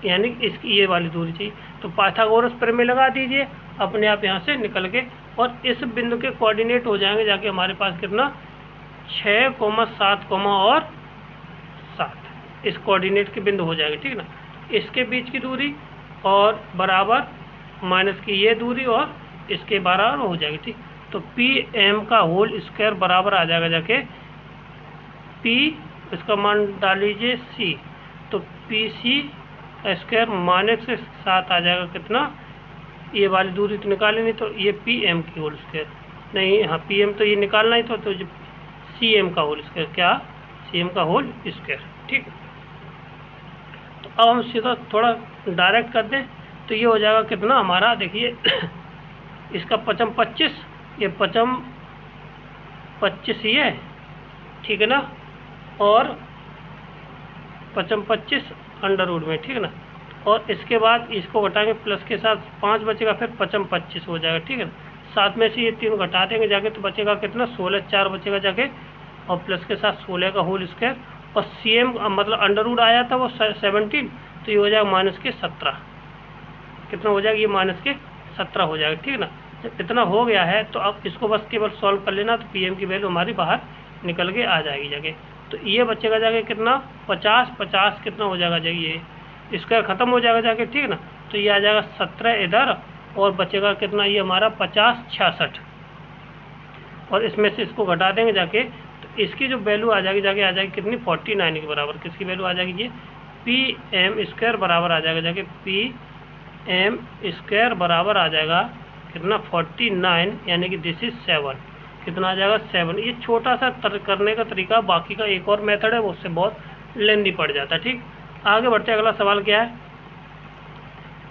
यानी इसकी ये वाली दूरी चाहिए। तो पाइथागोरस प्रमेय लगा दीजिए, अपने आप यहाँ से निकल के, और इस बिंदु के कोऑर्डिनेट हो जाएंगे जाके हमारे पास कितना 6, 7 और 7, इस कोऑर्डिनेट के बिंदु हो जाएंगे। ठीक ना, इसके बीच की दूरी और बराबर माइनस की ये दूरी और इसके बराबर हो जाएगी। ठीक, तो PM का होल स्क्वायर बराबर आ जाएगा जाके P, इसका मान डाल लीजिए C, तो PC स्क्वायर माइनस के साथ आ जाएगा कितना, ये वाली दूरी तो निकाली नहीं, तो ये PM की होल स्क्वायर नहीं, हाँ PM तो ये निकालना ही था, तो CM का होल स्क्वायर, क्या CM का होल स्क्वायर। ठीक, तो अब हम सीधा थोड़ा डायरेक्ट कर दें तो ये हो जाएगा कितना हमारा, देखिए इसका 55 25, ये 55 25 ये, ठीक है ना, और 55 25 अंडर रूट में। ठीक है ना, और इसके बाद इसको घटाएंगे प्लस के साथ 5 बचेगा, फिर 55 25 हो जाएगा। ठीक है ना, साथ में से ये 3 घटा देंगे जाके तो बचेगा कितना 16 4 बचेगा जाके, और प्लस के साथ 16 का होल स्क्वायर, और CM मतलब अंडर रूट आया था वो 17, तो ये हो जाएगा माइनस के 17, कितना हो जाएगा ये माइनस के 17 हो जाएगा। ठीक है ना, जब इतना हो गया है तो अब इसको बस केवल सॉल्व कर लेना, तो PM की वैल्यू हमारी बाहर निकल के आ जाएगी जगह। तो ये बचेगा जाके कितना 50 50 कितना हो जाएगा जाके, ये स्क्वायर खत्म हो जाएगा जाके। ठीक है ना, तो ये आ जाएगा 17 इधर, और बचेगा कितना ये हमारा 50 66, और इसमें से इसको घटा देंगे जाके, तो इसकी जो वैल्यू आ जाएगी जाके आ जाएगी कितनी 49 के बराबर। किसकी वैल्यू आ जाएगी? ये पी एम स्क्वायर बराबर आ जाएगा जाके पी एम स्क्वायर बराबर आ जाएगा कितना 49, यानी कि दिस इज 7। कितना आ जाएगा 7। ये छोटा सा करने का तरीका, बाकी का एक और मेथड है वो उससे बहुत लेंदी पड़ जाता है। ठीक, आगे बढ़ते अगला सवाल क्या है?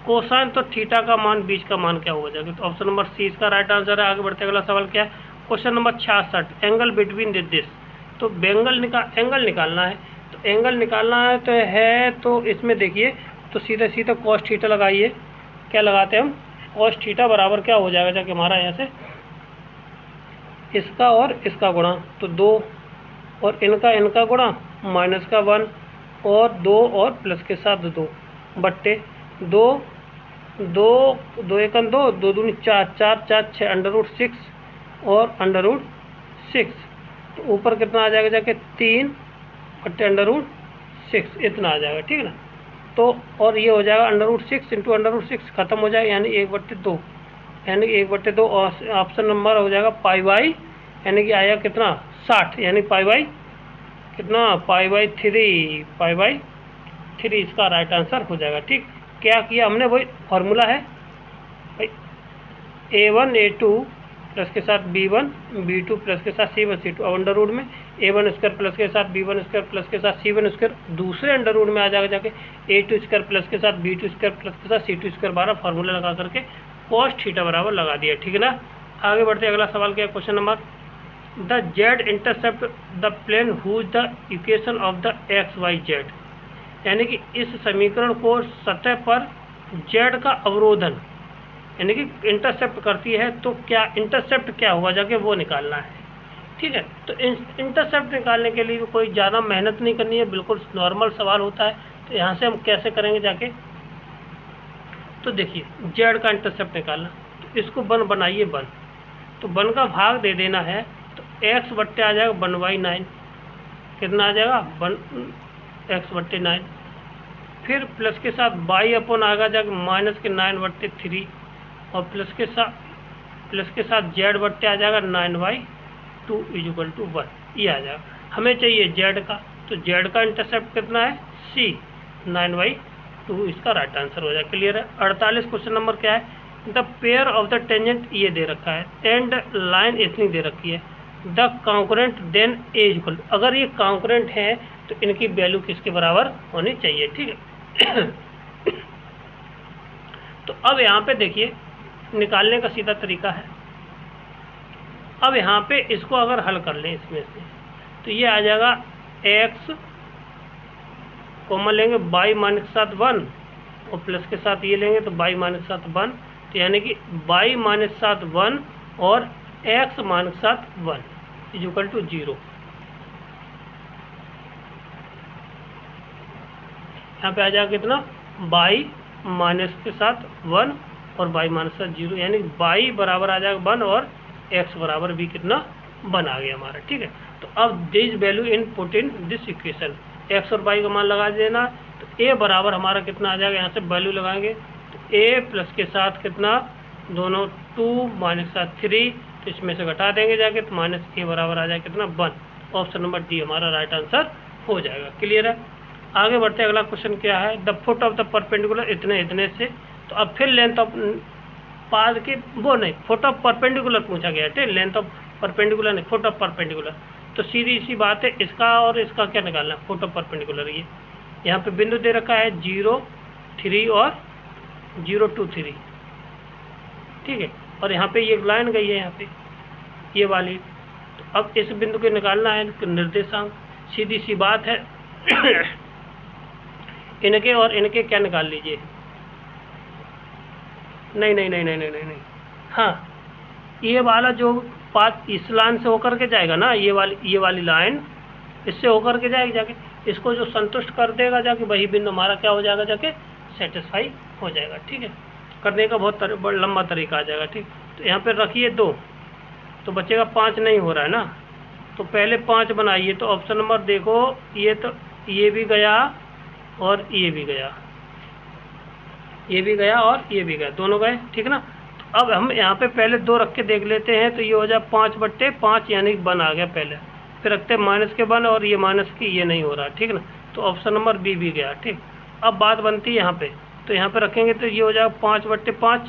कोसाइन तो थीटा का मान, बीच का मान क्या हो जाएगा? तो ऑप्शन नंबर सी इसका राइट आंसर है। आगे बढ़ते अगला सवाल क्या है? Question number 66, angle between this. तो एंगल निकालना है। तो एंगल निकालना है तो इसमें देखिए, तो सीधा सीधा कॉस थीटा लगाइए। क्या लगाते हैं हम? कॉस थीटा बराबर क्या हो जाएगा जाके हमारा यहाँ से इसका और इसका गुणा, तो 2 और इनका गुणा माइनस का 1 और 2 और प्लस के साथ 2 बट्टे 2 2 2 1 2 2 दूनी 4 4 4 6 √6 और √6। तो ऊपर कितना आ जाएगा जाके 3 बट्टे √6 इतना आ जाएगा। ठीक है ना? तो और ये हो जाएगा √6 इंटू √6 खत्म हो जाएगा, यानी 1/2, यानी कि 1/2 ऑप्शन नंबर हो जाएगा पाई बाई, यानी कि आया कितना 60, यानी पाई बाई कितना पाई बाई 3 इसका राइट आंसर हो जाएगा। ठीक, क्या किया हमने? वही फॉर्मूला है भाई, A1 A2 प्लस के साथ B1 B2 प्लस के साथ C1 C2 अब अंडर रूट में A1 स्क्वायर प्लस के साथ B1 स्क्वायर प्लस के साथ C1 स्क्वायर, दूसरे अंडर रूट में आ जाएगा जाके A2 स्क्वायर प्लस के साथ B2 स्क्वायर प्लस के साथ C2 स्क्वायर 12 फार्मूला लगा करके कॉस थीटा बराबर लगा दिया। ठीक है ना? आगे बढ़ते अगला सवाल क्या है? Question number the Z intercept the plane whose the equation of the X Y Z, यानी कि इस समीकरण को सतह पर जेड का अवरोधन यानी कि इंटरसेप्ट करती है, तो क्या इंटरसेप्ट क्या होगा जाके वो निकालना है। ठीक है, तो इंटरसेप्ट निकालने के लिए कोई ज़्यादा मेहनत नहीं करनी है, बिल्कुल नॉर्मल सवाल होता है। तो यहाँ से हम कैसे करेंगे जाके, तो देखिए जेड का इंटरसेप्ट निकालना, तो इसको बन बनाइए बन, तो बन का भाग दे देना है, तो एक्स बट्टे आ जाएगा 1/9, कितना आ जाएगा 1x/9, फिर प्लस के साथ बाई अपॉन आएगा जाकर माइनस के 9/3 और प्लस के साथ जेड बट्टे आ जाएगा 9/2 = 1, ये आ जाएगा। हमें चाहिए जेड का, तो जेड का इंटरसेप्ट कितना है C, 9/2 इसका राइट आंसर हो जाएगा। क्लियर है? 48 क्वेश्चन नंबर क्या है? The pair of the tangent ये दे रखा है, एंड लाइन इतनी दे रखी है, the concurrent then A equal, अगर ये कॉन्करेंट है तो इनकी वैल्यू किसके बराबर होनी चाहिए। ठीक है तो अब यहाँ पे देखिए निकालने का सीधा तरीका है। अब यहाँ पे इसको अगर हल कर लें इसमें से, तो ये आ जाएगा x कॉमन लेंगे y - 7 1 और प्लस के साथ ये लेंगे तो y - 7 1, तो यानी कि y - 7 1 और x - 7 1 = 0। यहाँ पे आ जाएगा कितना y माइनस के साथ 1 और y - 7 0, यानी y बराबर आ जाएगा 1 और x बराबर भी कितना 1 आ गया हमारा। ठीक है, तो अब this value in put in this equation, x और y का मान लगा देना, तो a बराबर हमारा कितना आ जाएगा, यहाँ से वैल्यू लगाएंगे तो a प्लस के साथ कितना दोनों 2 माइनस 3, तो इसमें से घटा देंगे जाके, तो माइनस a बराबर आ जाएगा कितना 1। ऑप्शन नंबर डी हमारा राइट आंसर हो जाएगा। क्लियर है? आगे बढ़ते अगला क्वेश्चन क्या है? The foot of the perpendicular इतने से, तो अब फिर लेंथ ऑफ पाथ के वो नहीं, फुट ऑफ परपेंडिकुलर पूछा गया है, लेंथ ऑफ परपेंडिकुलर नहीं, फुट ऑफ परपेंडिकुलर। तो सीधी सी बात है, इसका और इसका क्या निकालना है, फुट ऑफ परपेंडिकुलर। ये यहाँ पे बिंदु दे रखा है 0 3 और 0 2 3, ठीक है, और यहाँ पे ये लाइन गई है यहाँ पे ये वाली, तो अब इस बिंदु को निकालना है निर्देशांक। सीधी सी बात है इनके और इनके क्या निकाल लीजिए, नहीं, हाँ ये वाला जो पाथ इस लाइन से होकर के जाएगा ना, ये वाली लाइन इससे होकर के जाएगी जाके, इसको जो संतुष्ट कर देगा जाके वही बिंदु हमारा क्या हो जाएगा जाके सेटिस्फाई हो जाएगा। ठीक है, करने का बहुत लंबा तरीका आ जाएगा। ठीक, तो यहाँ पे रखिए 2, तो बचेगा 5 नहीं हो रहा है ना, तो पहले 5 बनाइए। तो ऑप्शन नंबर देखो, ये तो ये भी गया और ये भी गया, ये भी गया और ये भी गया, दोनों गए। ठीक है ना, तो अब हम यहाँ पे पहले 2 रख के देख लेते हैं, तो ये हो जाए 5/5 यानी 1 आ गया पहले, फिर रखते हैं -1 और ये माइनस की, ये नहीं हो रहा, ठीक ना। तो ऑप्शन नंबर बी भी गया, ठीक। अब बात बनती है यहाँ पे, तो यहाँ पे रखेंगे तो ये हो जाएगा 5/5,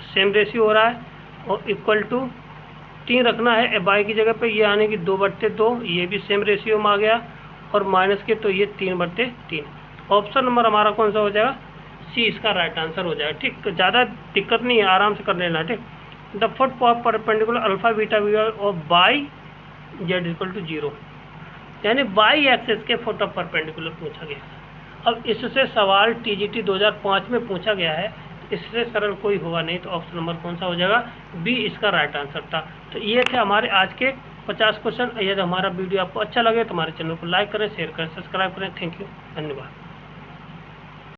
सेम रेशियो हो रहा है, और इक्वल टू 3 रखना है बाई की जगह पे, ये आने की 2/2, ये भी सेम रेशियो में आ गया, और माइनस के तो ये 3/3। ऑप्शन नंबर हमारा कौन सा हो जाएगा, सी इसका राइट आंसर हो जाएगा, ठीक। तो ज़्यादा दिक्कत नहीं है, आराम से कर लेना, ठीक। The foot perpendicular alpha beta of Y Z equal to 0, यानी बाई एक्सिस के फुट ऑफ परपेंडिकुलर पूछा गया। अब इससे सवाल TGT 2005 में पूछा गया है, इससे सरल कोई हुआ नहीं, तो ऑप्शन नंबर कौन सा हो जाएगा, बी इसका राइट आंसर था। तो ये थे हमारे आज के 50 क्वेश्चन। यदि हमारा वीडियो आपको अच्छा लगे तो हमारे चैनल को लाइक करें, शेयर करें, सब्सक्राइब करें। थैंक यू, धन्यवाद।